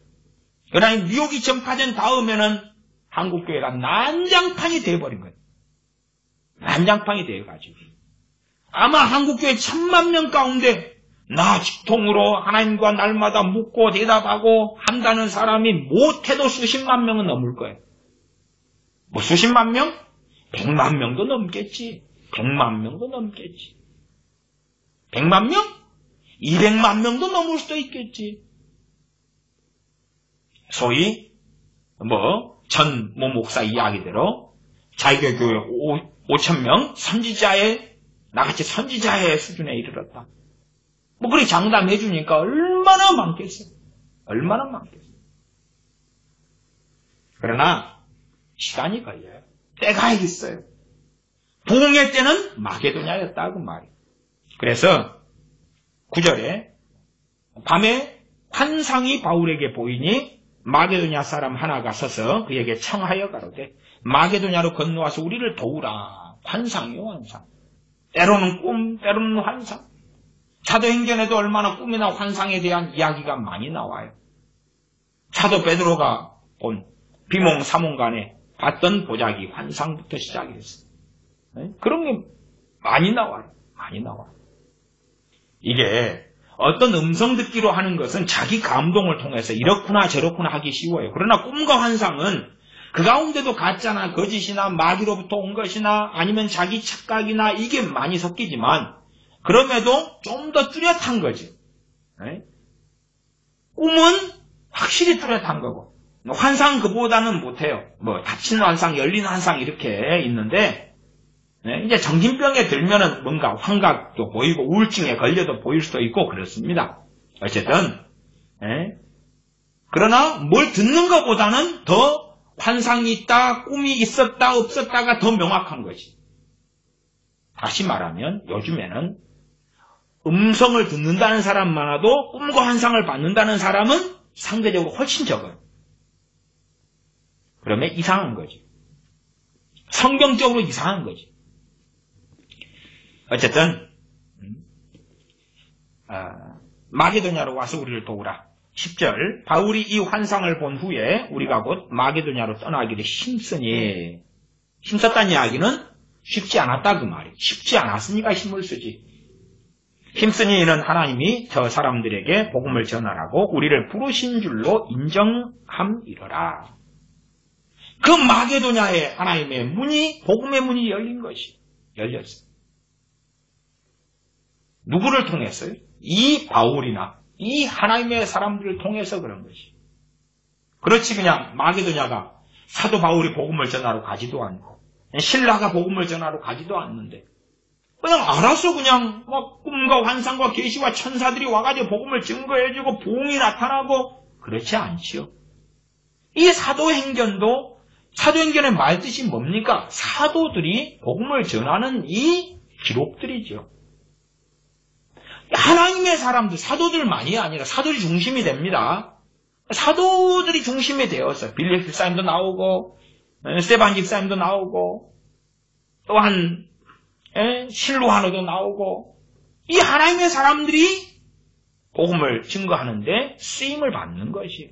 그러나 이 미혹이 전파된 다음에는 한국교회가 난장판이 되어버린 거예요. 난장판이 되어가지고 아마 한국교회 1000만 명 가운데 나 직통으로 하나님과 날마다 묻고 대답하고 한다는 사람이 못해도 수십만 명은 넘을 거예요. 뭐 수십만 명? 100만 명도 넘겠지. 100만 명도 넘겠지. 100만 명? 200만 명도 넘을 수도 있겠지. 소위 전 목사 이야기대로 자기교회 5,000명 선지자의 나같이 선지자의 수준에 이르렀다. 그렇게 장담해 주니까 얼마나 많겠어요. 얼마나 많겠어요. 그러나 시간이 걸려요. 때가 있어요. 부흥의 때는 마게도냐였다고 말이에요. 그래서 9절에 밤에 환상이 바울에게 보이니 마게도냐 사람 하나가 서서 그에게 청하여 가로되 마게도냐로 건너와서 우리를 도우라. 환상이요 환상. 때로는 꿈, 때로는 환상. 사도행전에도 얼마나 꿈이나 환상에 대한 이야기가 많이 나와요. 사도 베드로가 본 비몽사몽간에 봤던 보자기 환상부터 시작이 됐어요. 그런 게 많이 나와요. 많이 나와요. 이게 어떤 음성 듣기로 하는 것은 자기 감동을 통해서 이렇구나 저렇구나 하기 쉬워요. 그러나 꿈과 환상은 그 가운데도 가짜나 거짓이나 마귀로부터 온 것이나 아니면 자기 착각이나 이게 많이 섞이지만 그럼에도 좀 더 뚜렷한 거죠. 네? 꿈은 확실히 뚜렷한 거고 환상 그보다는 못해요. 뭐 닫힌 환상, 열린 환상 이렇게 있는데 네? 이제 정신병에 들면은 뭔가 환각도 보이고 우울증에 걸려도 보일 수도 있고 그렇습니다. 어쨌든 네? 그러나 뭘 듣는 것보다는 더 환상이 있다, 꿈이 있었다, 없었다가 더 명확한 거지. 다시 말하면 요즘에는 음성을 듣는다는 사람 많아도 꿈과 환상을 받는다는 사람은 상대적으로 훨씬 적어요. 그러면 이상한 거지. 성경적으로 이상한 거지. 어쨌든 마게도냐로 와서 우리를 도우라. 10절 바울이 이 환상을 본 후에 우리가 곧 마게도냐로 떠나기를 힘쓰니 힘썼다는 이야기는 쉽지 않았다 그 말이. 쉽지 않았으니까 힘을 쓰지. 힘쓰니 이는 하나님이 저 사람들에게 복음을 전하라고 우리를 부르신 줄로 인정함이러라. 그 마게도냐에 하나님의 문이 복음의 문이 열린 것이 열렸어요. 누구를 통해서요? 이 바울이나 이 하나님의 사람들을 통해서 그런 것이. 그렇지 그냥 마게도냐가 사도 바울이 복음을 전하러 가지도 않고 신라가 복음을 전하러 가지도 않는데 그냥 알아서 그냥 막 꿈과 환상과 계시와 천사들이 와가지고 복음을 증거해주고 부흥이 나타나고 그렇지 않지요. 이 사도행전의 말뜻이 뭡니까? 사도들이 복음을 전하는 이 기록들이죠. 하나님의 사람들, 사도들만이 아니라 사도들이 중심이 됩니다. 사도들이 중심이 되어서 빌립 집사님도 나오고 스데반 집사님도 나오고 또한 실로하노도 나오고 이 하나님의 사람들이 복음을 증거하는데 쓰임을 받는 것이에요.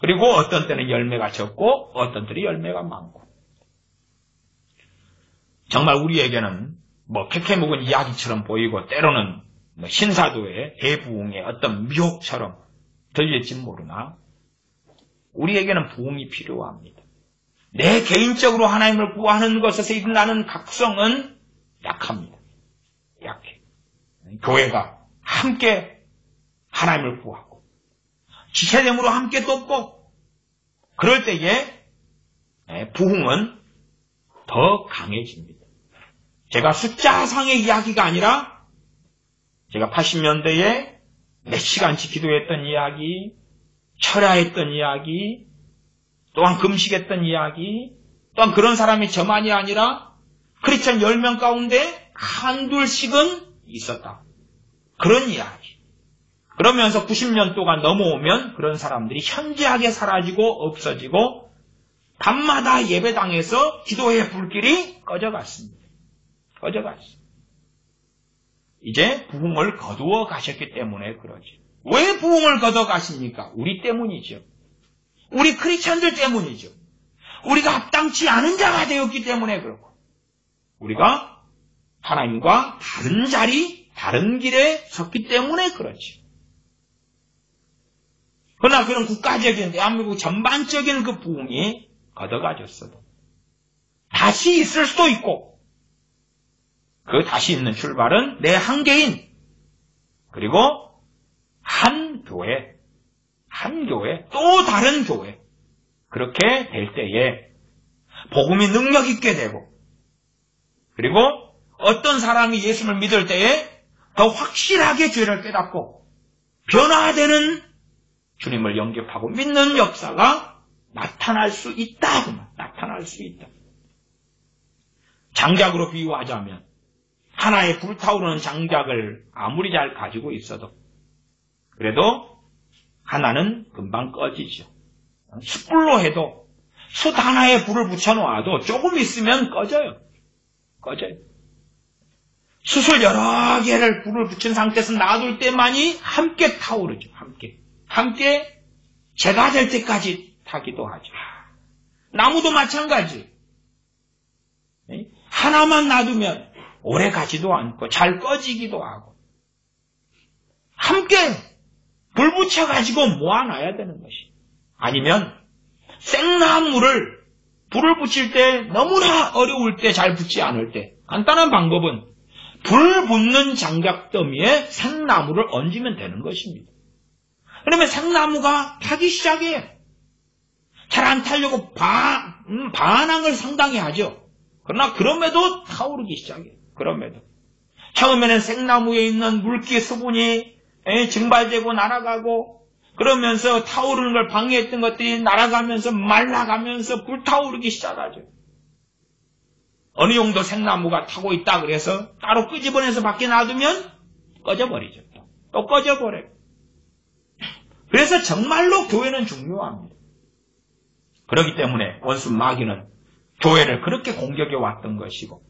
그리고 어떤 때는 열매가 적고 어떤 때는 열매가 많고 정말 우리에게는 뭐 캐캐 묵은 이야기처럼 보이고 때로는 신사도의 대부흥의 어떤 미혹처럼 들릴지 모르나 우리에게는 부흥이 필요합니다. 내 개인적으로 하나님을 구하는 것에서 일어나는 각성은 약합니다. 약해. 교회가 함께 하나님을 구하고 지체됨으로 함께 돕고 그럴 때에 부흥은 더 강해집니다. 제가 숫자상의 이야기가 아니라 제가 80년대에 몇 시간씩 기도했던 이야기, 철야했던 이야기, 또한 금식했던 이야기, 또한 그런 사람이 저만이 아니라 크리스천 10명 가운데 한둘씩은 있었다. 그런 이야기. 그러면서 90년 동안 넘어오면 그런 사람들이 현저하게 사라지고 없어지고 밤마다 예배당에서 기도의 불길이 꺼져갔습니다. 꺼져갔어요. 이제 부흥을 거두어 가셨기 때문에 그러지. 왜 부흥을 거두어 가십니까? 우리 때문이죠. 우리 크리스천들 때문이죠. 우리가 합당치 않은 자가 되었기 때문에 그렇고 우리가 하나님과 다른 자리, 다른 길에 섰기 때문에 그렇지. 그러나 그런 국가적인 대한민국 전반적인 그 부흥이 걷어가졌어도 다시 있을 수도 있고 그 다시 있는 출발은 내 한 개인 그리고 한 교회 또 다른 교회 그렇게 될 때에 복음이 능력 있게 되고 그리고 어떤 사람이 예수를 믿을 때에 더 확실하게 죄를 깨닫고 변화되는 주님을 영접하고 믿는 역사가 나타날 수 있다. 나타날 수 있다. 장작으로 비유하자면 하나의 불타오르는 장작을 아무리 잘 가지고 있어도 그래도 하나는 금방 꺼지죠. 숯불로 해도 숯 하나에 불을 붙여놓아도 조금 있으면 꺼져요. 숯을 여러 개를 불을 붙인 상태에서 놔둘 때만이 함께 타오르죠. 함께 재가 될 때까지 타기도 하죠. 나무도 마찬가지. 하나만 놔두면 오래 가지도 않고 잘 꺼지기도 하고 함께 불 붙여가지고 모아놔야 되는 것이. 아니면 생나무를 불을 붙일 때 너무나 어려울 때, 잘 붙지 않을 때 간단한 방법은 불 붙는 장작더미에 생나무를 얹으면 되는 것입니다. 그러면 생나무가 타기 시작해요. 잘 안 타려고 반항을 상당히 하죠. 그러나 그럼에도 타오르기 시작해요. 그럼에도. 처음에는 생나무에 있는 물기 수분이 증발되고 날아가고, 그러면서 타오르는 걸 방해했던 것들이 날아가면서 말라가면서 불타오르기 시작하죠. 어느 정도 생나무가 타고 있다 그래서 따로 끄집어내서 밖에 놔두면 꺼져버리죠. 또 꺼져버려요. 그래서 정말로 교회는 중요합니다. 그렇기 때문에 원수 마귀는 교회를 그렇게 공격해 왔던 것이고,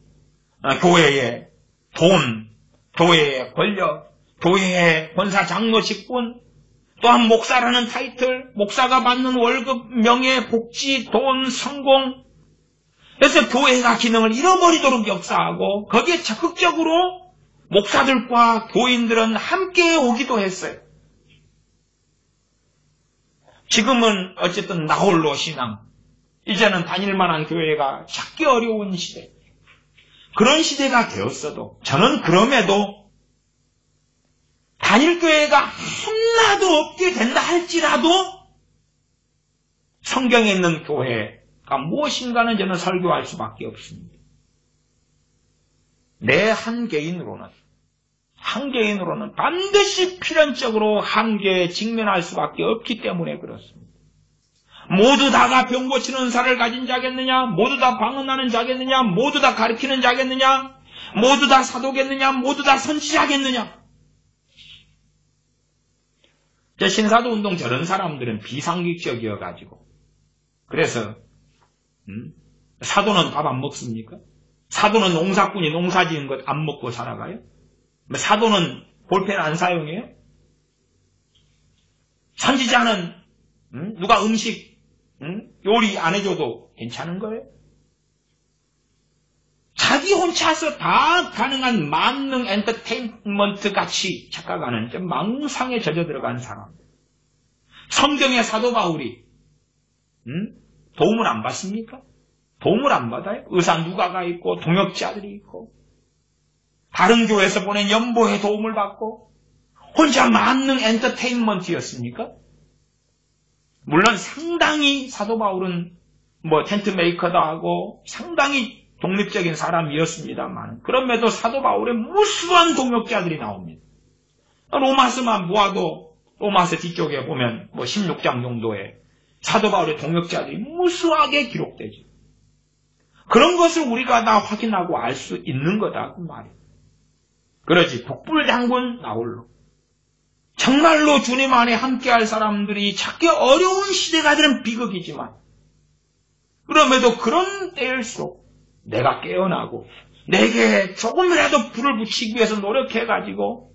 교회의 돈, 교회의 권력, 교회의 권사 장로 직분, 또한 목사라는 타이틀, 목사가 받는 월급, 명예, 복지, 돈, 성공, 그래서 교회가 기능을 잃어버리도록 역사하고 거기에 적극적으로 목사들과 교인들은 함께 오기도 했어요. 지금은 어쨌든 나홀로 신앙, 이제는 다닐만한 교회가 찾기 어려운 시대, 그런 시대가 되었어도 저는 그럼에도 다닐교회가 하나도 없게 된다 할지라도 성경에 있는 교회가 무엇인가는 저는 설교할 수밖에 없습니다. 내 한 개인으로는 반드시 필연적으로 한계에 직면할 수밖에 없기 때문에 그렇습니다. 모두 다가 병 고치는 은사를 가진 자겠느냐? 모두 다 방언하는 자겠느냐? 모두 다 가르치는 자겠느냐? 모두 다 사도겠느냐? 모두 다 선지자겠느냐? 신사도 운동 저런 사람들은 비상식적이어가지고, 그래서 사도는 밥 안 먹습니까? 사도는 농사꾼이 농사 지은 것 안 먹고 살아가요? 사도는 볼펜 안 사용해요? 선지자는 누가 음식 요리 안 해줘도 괜찮은 거예요? 자기 혼자서 다 가능한 만능 엔터테인먼트 같이 착각하는 좀 망상에 젖어 들어간 사람. 성경의 사도 바울이 도움을 안 받습니까? 도움을 안 받아요? 의사 누가가 있고 동역자들이 있고 다른 교회에서 보낸 연보에 도움을 받고 혼자 만능 엔터테인먼트였습니까? 물론 상당히 사도 바울은 텐트 메이커도 하고 상당히 독립적인 사람이었습니다만, 그럼에도 사도 바울의 무수한 동역자들이 나옵니다. 로마서만 모아도 로마서 뒤쪽에 보면 16장 정도에 사도 바울의 동역자들이 무수하게 기록되죠. 그런 것을 우리가 다 확인하고 알 수 있는 거다 그 말이에요. 그러지 독불장군 나홀로 정말로 주님 안에 함께할 사람들이 찾기 어려운 시대가 되는 비극이지만, 그럼에도 그런 때일수록 내가 깨어나고 내게 조금이라도 불을 붙이기 위해서 노력해가지고,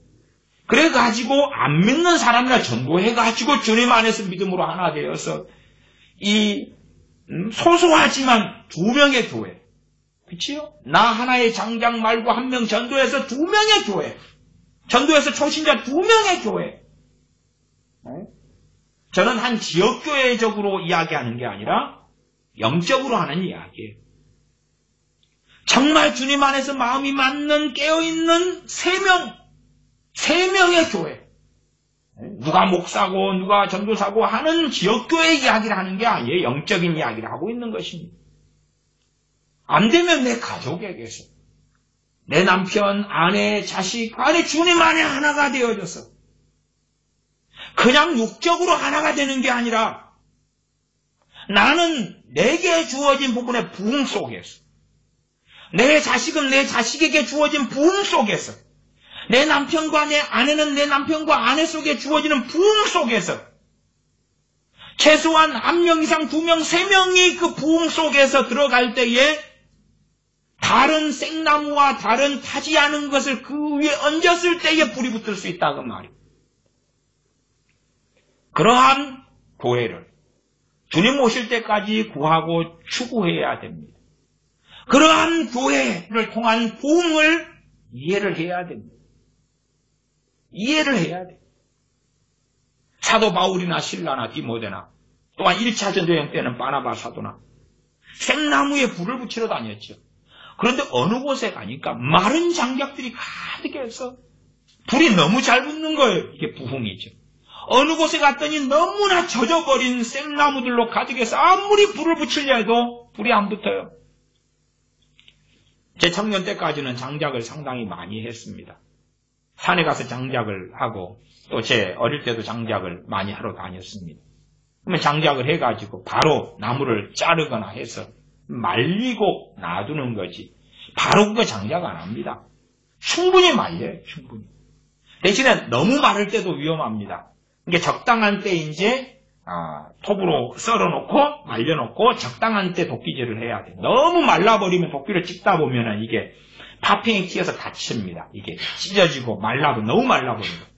그래가지고 안 믿는 사람이나 전도해가지고 주님 안에서 믿음으로 하나 되어서 이 소소하지만 2명의 교회, 그치요? 나 하나의 장장 말고 1명 전도해서 2명의 교회, 전도해서 초신자 2명의 교회. 저는 한 지역교회적으로 이야기하는 게 아니라 영적으로 하는 이야기예요. 정말 주님 안에서 마음이 맞는 깨어있는 3명의 교회. 누가 목사고 누가 전도사고 하는 지역교회 이야기를 하는 게 아니에요. 영적인 이야기를 하고 있는 것입니다. 안 되면 내 가족에게서, 내 남편, 아내, 자식 안에 주님 안에 하나가 되어져서 그냥 육적으로 하나가 되는 게 아니라 나는 내게 주어진 부분의 부흥 속에서, 내 자식은 내 자식에게 주어진 부흥 속에서, 내 남편과 내 아내는 내 남편과 아내 속에 주어지는 부흥 속에서 최소한 1명 이상 2명, 3명이 그 부흥 속에서 들어갈 때에 다른 생나무와 다른 타지 않은 것을 그 위에 얹었을 때에 불이 붙을 수 있다 그 말이에요. 그러한 교회를 주님 오실 때까지 구하고 추구해야 됩니다. 그러한 교회를 통한 부흥을 이해를 해야 됩니다. 이해를 해야 돼요. 사도 바울이나 실라나 디모데나 또한 1차 전도여행 때는 바나바 사도나 생나무에 불을 붙이러 다녔죠. 그런데 어느 곳에 가니까 마른 장작들이 가득해서 불이 너무 잘 붙는 거예요. 이게 부흥이죠. 어느 곳에 갔더니 너무나 젖어버린 생나무들로 가득해서 아무리 불을 붙이려 해도 불이 안 붙어요. 제 청년 때까지는 장작을 상당히 많이 했습니다. 산에 가서 장작을 하고 또 제 어릴 때도 장작을 많이 하러 다녔습니다. 그러면 장작을 해가지고 바로 나무를 자르거나 해서 말리고 놔두는 거지. 바로 그거 장작 안 합니다. 충분히 말려요. 충분히. 대신에 너무 마를 때도 위험합니다. 이게 적당한 때 이제 톱으로 썰어놓고 말려놓고 적당한 때 도끼질을 해야 돼. 너무 말라버리면 도끼를 찍다 보면은 이게 파팽이 튀어서 다칩니다. 이게 찢어지고 너무 말라버리고.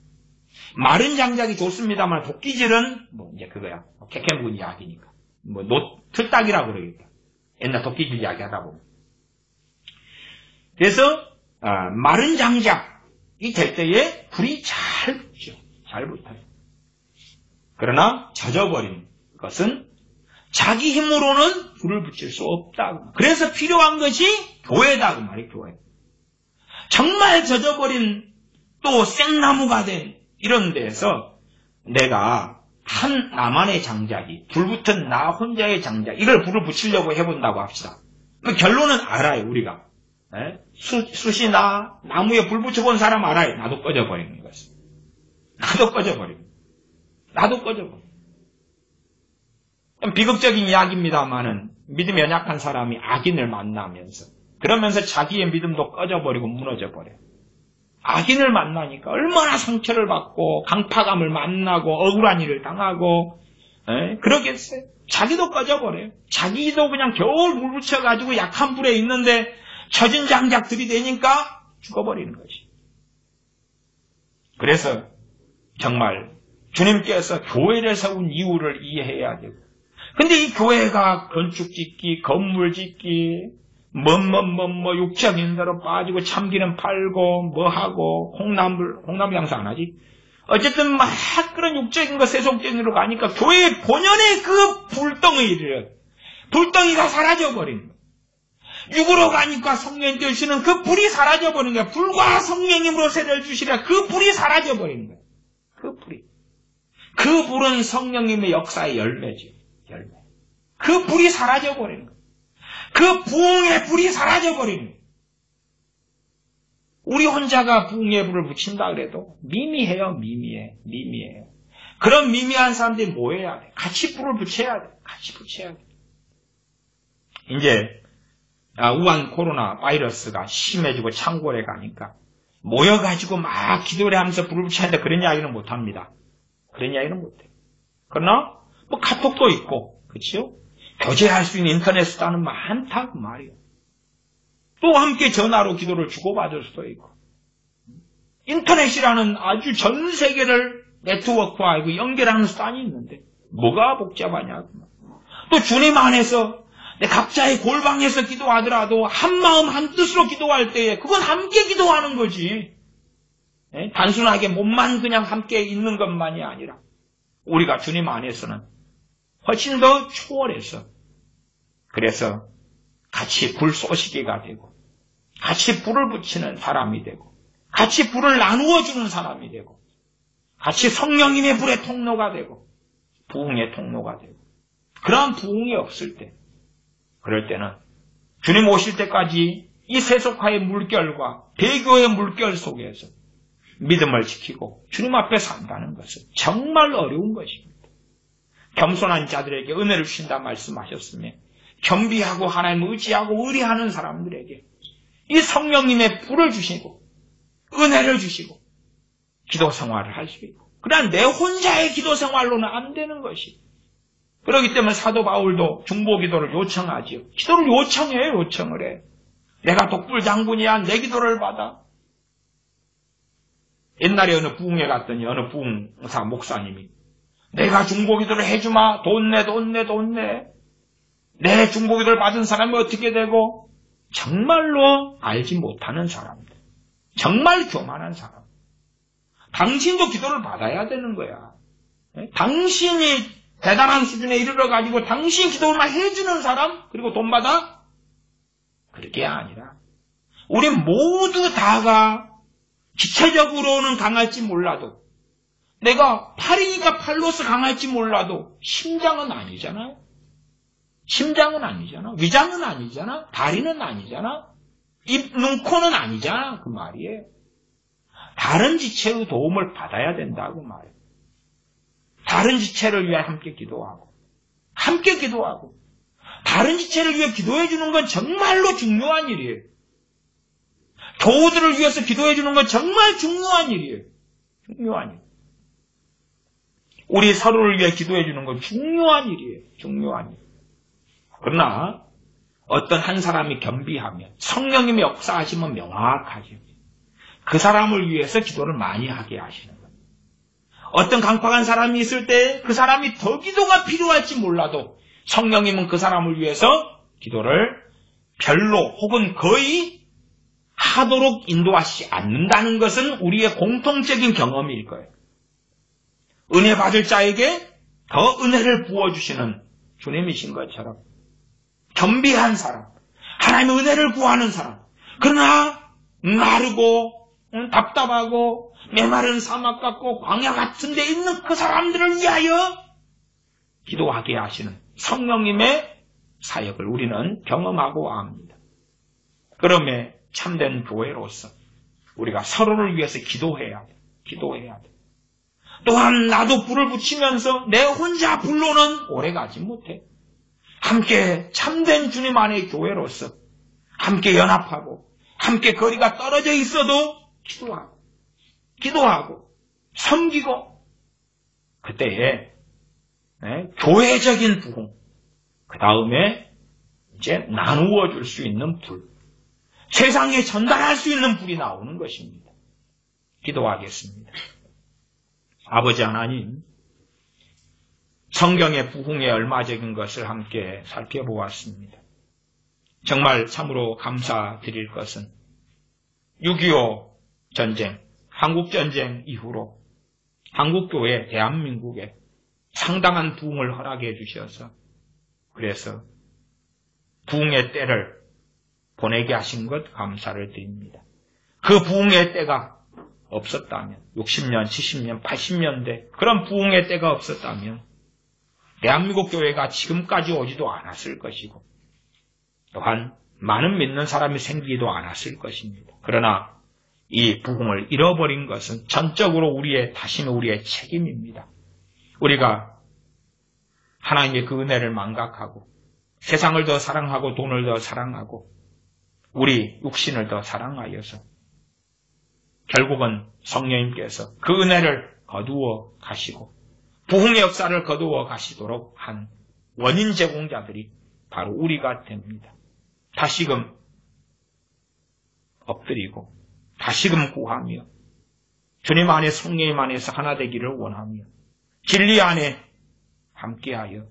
마른 장작이 좋습니다만 도끼질은 뭐 이제 그거야. 캐캐묵은 이야기니까. 뭐 틀딱이라고 그러겠다. 옛날 도끼질 이야기 하다 보면. 그래서 마른 장작이 될 때에 불이 잘 붙죠. 잘 붙어요. 그러나 젖어버린 것은 자기 힘으로는 불을 붙일 수 없다. 그래서 필요한 것이 교회다. 그 말이 교회. 정말 젖어버린 또 생나무가 된 이런 데에서 내가 나만의 장작이 불붙은 나 혼자의 장작 이걸 불을 붙이려고 해본다고 합시다. 결론은 알아요. 우리가. 숯이 나무에 불 붙여본 사람 알아요. 나도 꺼져버리는 것을. 나도 꺼져버리는 비극적인 이야기입니다만은 믿음이 연약한 사람이 악인을 만나면서 그러면서 자기의 믿음도 꺼져버리고 무너져버려요. 악인을 만나니까 얼마나 상처를 받고 강파감을 만나고 억울한 일을 당하고 그러겠어요. 자기도 꺼져버려요. 자기도 그냥 겨울 물 붙여가지고 약한 불에 있는데 젖은 장작 들이대니까 죽어버리는 것이. 그래서 정말 주님께서 교회를 세운 이유를 이해해야 되고 근데 이 교회가 건축 짓기, 건물 짓기 육적인 대로 빠지고 참기름 팔고 뭐하고 홍나무 장사 안 하지. 어쨌든 막 그런 육적인 거 세속적인 데로 가니까 교회의 본연의 그 불덩이가 사라져버린 거예요. 육으로 가니까 성령 되시는 그 불이 사라져버린 거예요. 불과 성령님으로 세례를 주시라 그 불이 사라져버린 거예요. 그 불은 성령님의 역사의 열매죠. 열매. 그 불이 사라져버린 거예요. 그 부흥의 불이 사라져버린 거예요. 우리 혼자가 부흥의 불을 붙인다 그래도 미미해요. 그런 미미한 사람들이 뭐 해야 돼? 같이 불을 붙여야 돼. 이제 우한 코로나 바이러스가 심해지고 창궐해 가니까 모여가지고 막 기도를 하면서 불을 붙여야 한다 그런 이야기는 못합니다. 그런 이야기는 못해요. 그러나 뭐 카톡도 있고 그렇죠? 교제할 수 있는 인터넷 수단은 많다 그 말이에요. 또 함께 전화로 기도를 주고받을 수도 있고 인터넷이라는 아주 전 세계를 네트워크하고 연결하는 수단이 있는데 뭐가 복잡하냐. 또 주님 안에서 내 각자의 골방에서 기도하더라도 한 마음 한 뜻으로 기도할 때에 그건 함께 기도하는 거지. 단순하게 몸만 그냥 함께 있는 것만이 아니라 우리가 주님 안에서는 훨씬 더 초월해서 그래서 같이 불 쏘시기가 되고 같이 불을 붙이는 사람이 되고 같이 불을 나누어 주는 사람이 되고 같이 성령님의 불의 통로가 되고 부흥의 통로가 되고 그러한 부흥이 없을 때 그럴 때는 주님 오실 때까지 이 세속화의 물결과 배교의 물결 속에서 믿음을 지키고 주님 앞에 산다는 것은 정말 어려운 것입니다. 겸손한 자들에게 은혜를 주신다 말씀하셨으며 겸비하고 하나님을 의지하고 의리하는 사람들에게 이 성령님의 불을 주시고 은혜를 주시고 기도 생활을 할 수 있고 그러나 내 혼자의 기도 생활로는 안 되는 것이 그렇기 때문에 사도 바울도 중보기도를 요청하지요. 기도를 요청을 해. 내가 독불 장군이야 내 기도를 받아. 옛날에 어느 부흥회 갔더니 어느 부흥사 목사님이 내가 중보기도를 해주마. 돈 내. 내 중보기도를 받은 사람이 어떻게 되고 정말로 알지 못하는 사람들. 정말 교만한 사람. 당신도 기도를 받아야 되는 거야. 당신이 대단한 수준에 이르러가지고 당신 기도만 해주는 사람, 그리고 돈 받아? 그게 아니라 우리 모두 다가 지체적으로는 강할지 몰라도, 내가 팔이니까 팔로서 강할지 몰라도 심장은 아니잖아요. 심장은 아니잖아. 위장은 아니잖아. 다리는 아니잖아. 입, 눈, 코는 아니잖아. 그 말이에요. 다른 지체의 도움을 받아야 된다고 말이에요. 다른 지체를 위해 함께 기도하고, 다른 지체를 위해 기도해 주는 건 정말로 중요한 일이에요. 교우들을 위해서 기도해 주는 건 정말 중요한 일이에요. 중요한 일. 우리 서로를 위해 기도해 주는 건 중요한 일이에요. 중요한 일. 그러나 어떤 한 사람이 겸비하면, 성령님의 역사하시면 명확하죠. 그 사람을 위해서 기도를 많이 하게 하시는 거예요. 어떤 강팍한 사람이 있을 때 그 사람이 더 기도가 필요할지 몰라도 성령님은 그 사람을 위해서 기도를 별로 혹은 거의 하도록 인도하시지 않는다는 것은 우리의 공통적인 경험일 거예요. 은혜 받을 자에게 더 은혜를 부어주시는 주님이신 것처럼 겸비한 사람, 하나님의 은혜를 구하는 사람, 그러나 마르고 답답하고 메마른 사막 같고 광야 같은 데 있는 그 사람들을 위하여 기도하게 하시는 성령님의 사역을 우리는 경험하고 압니다. 그러면 참된 교회로서 우리가 서로를 위해서 기도해야 돼. 또한 나도 불을 붙이면서 내 혼자 불로는 오래가지 못해. 함께 참된 주님 안의 교회로서 함께 연합하고 함께 거리가 떨어져 있어도 기도하고 섬기고, 그때에 교회적인 부흥, 그 다음에 이제 나누어 줄 수 있는 불, 세상에 전달할 수 있는 불이 나오는 것입니다. 기도하겠습니다. 아버지 하나님, 성경의 부흥의 얼마적인 것을 함께 살펴보았습니다. 정말 참으로 감사드릴 것은 6.25 전쟁, 한국전쟁 이후로 한국교회, 대한민국에 상당한 부흥을 허락해 주셔서, 그래서 부흥의 때를 보내게 하신 것 감사를 드립니다. 그 부흥의 때가 없었다면, 60년, 70년, 80년대 그런 부흥의 때가 없었다면 대한민국 교회가 지금까지 오지도 않았을 것이고, 또한 많은 믿는 사람이 생기지도 않았을 것입니다. 그러나 이 부흥을 잃어버린 것은 전적으로 다시는 우리의 책임입니다. 우리가 하나님의 그 은혜를 망각하고 세상을 더 사랑하고 돈을 더 사랑하고 우리 육신을 더 사랑하여서 결국은 성령님께서 그 은혜를 거두어 가시고 부흥의 역사를 거두어 가시도록 한 원인 제공자들이 바로 우리가 됩니다. 다시금 엎드리고 다시금 구하며 주님 안에 성령님 안에서 하나 되기를 원하며 진리 안에 함께하여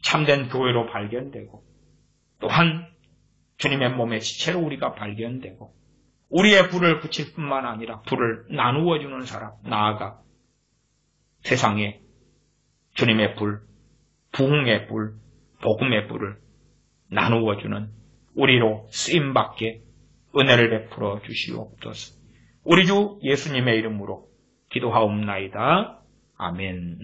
참된 교회로 발견되고 또한 주님의 몸의 지체로 우리가 발견되고 우리의 불을 붙일 뿐만 아니라 불을 나누어 주는 사람, 나아가 세상에 주님의 불, 부흥의 불, 복음의 불을 나누어 주는 우리로 쓰임받게 은혜를 베풀어 주시옵소서. 우리 주 예수님의 이름으로 기도하옵나이다. 아멘.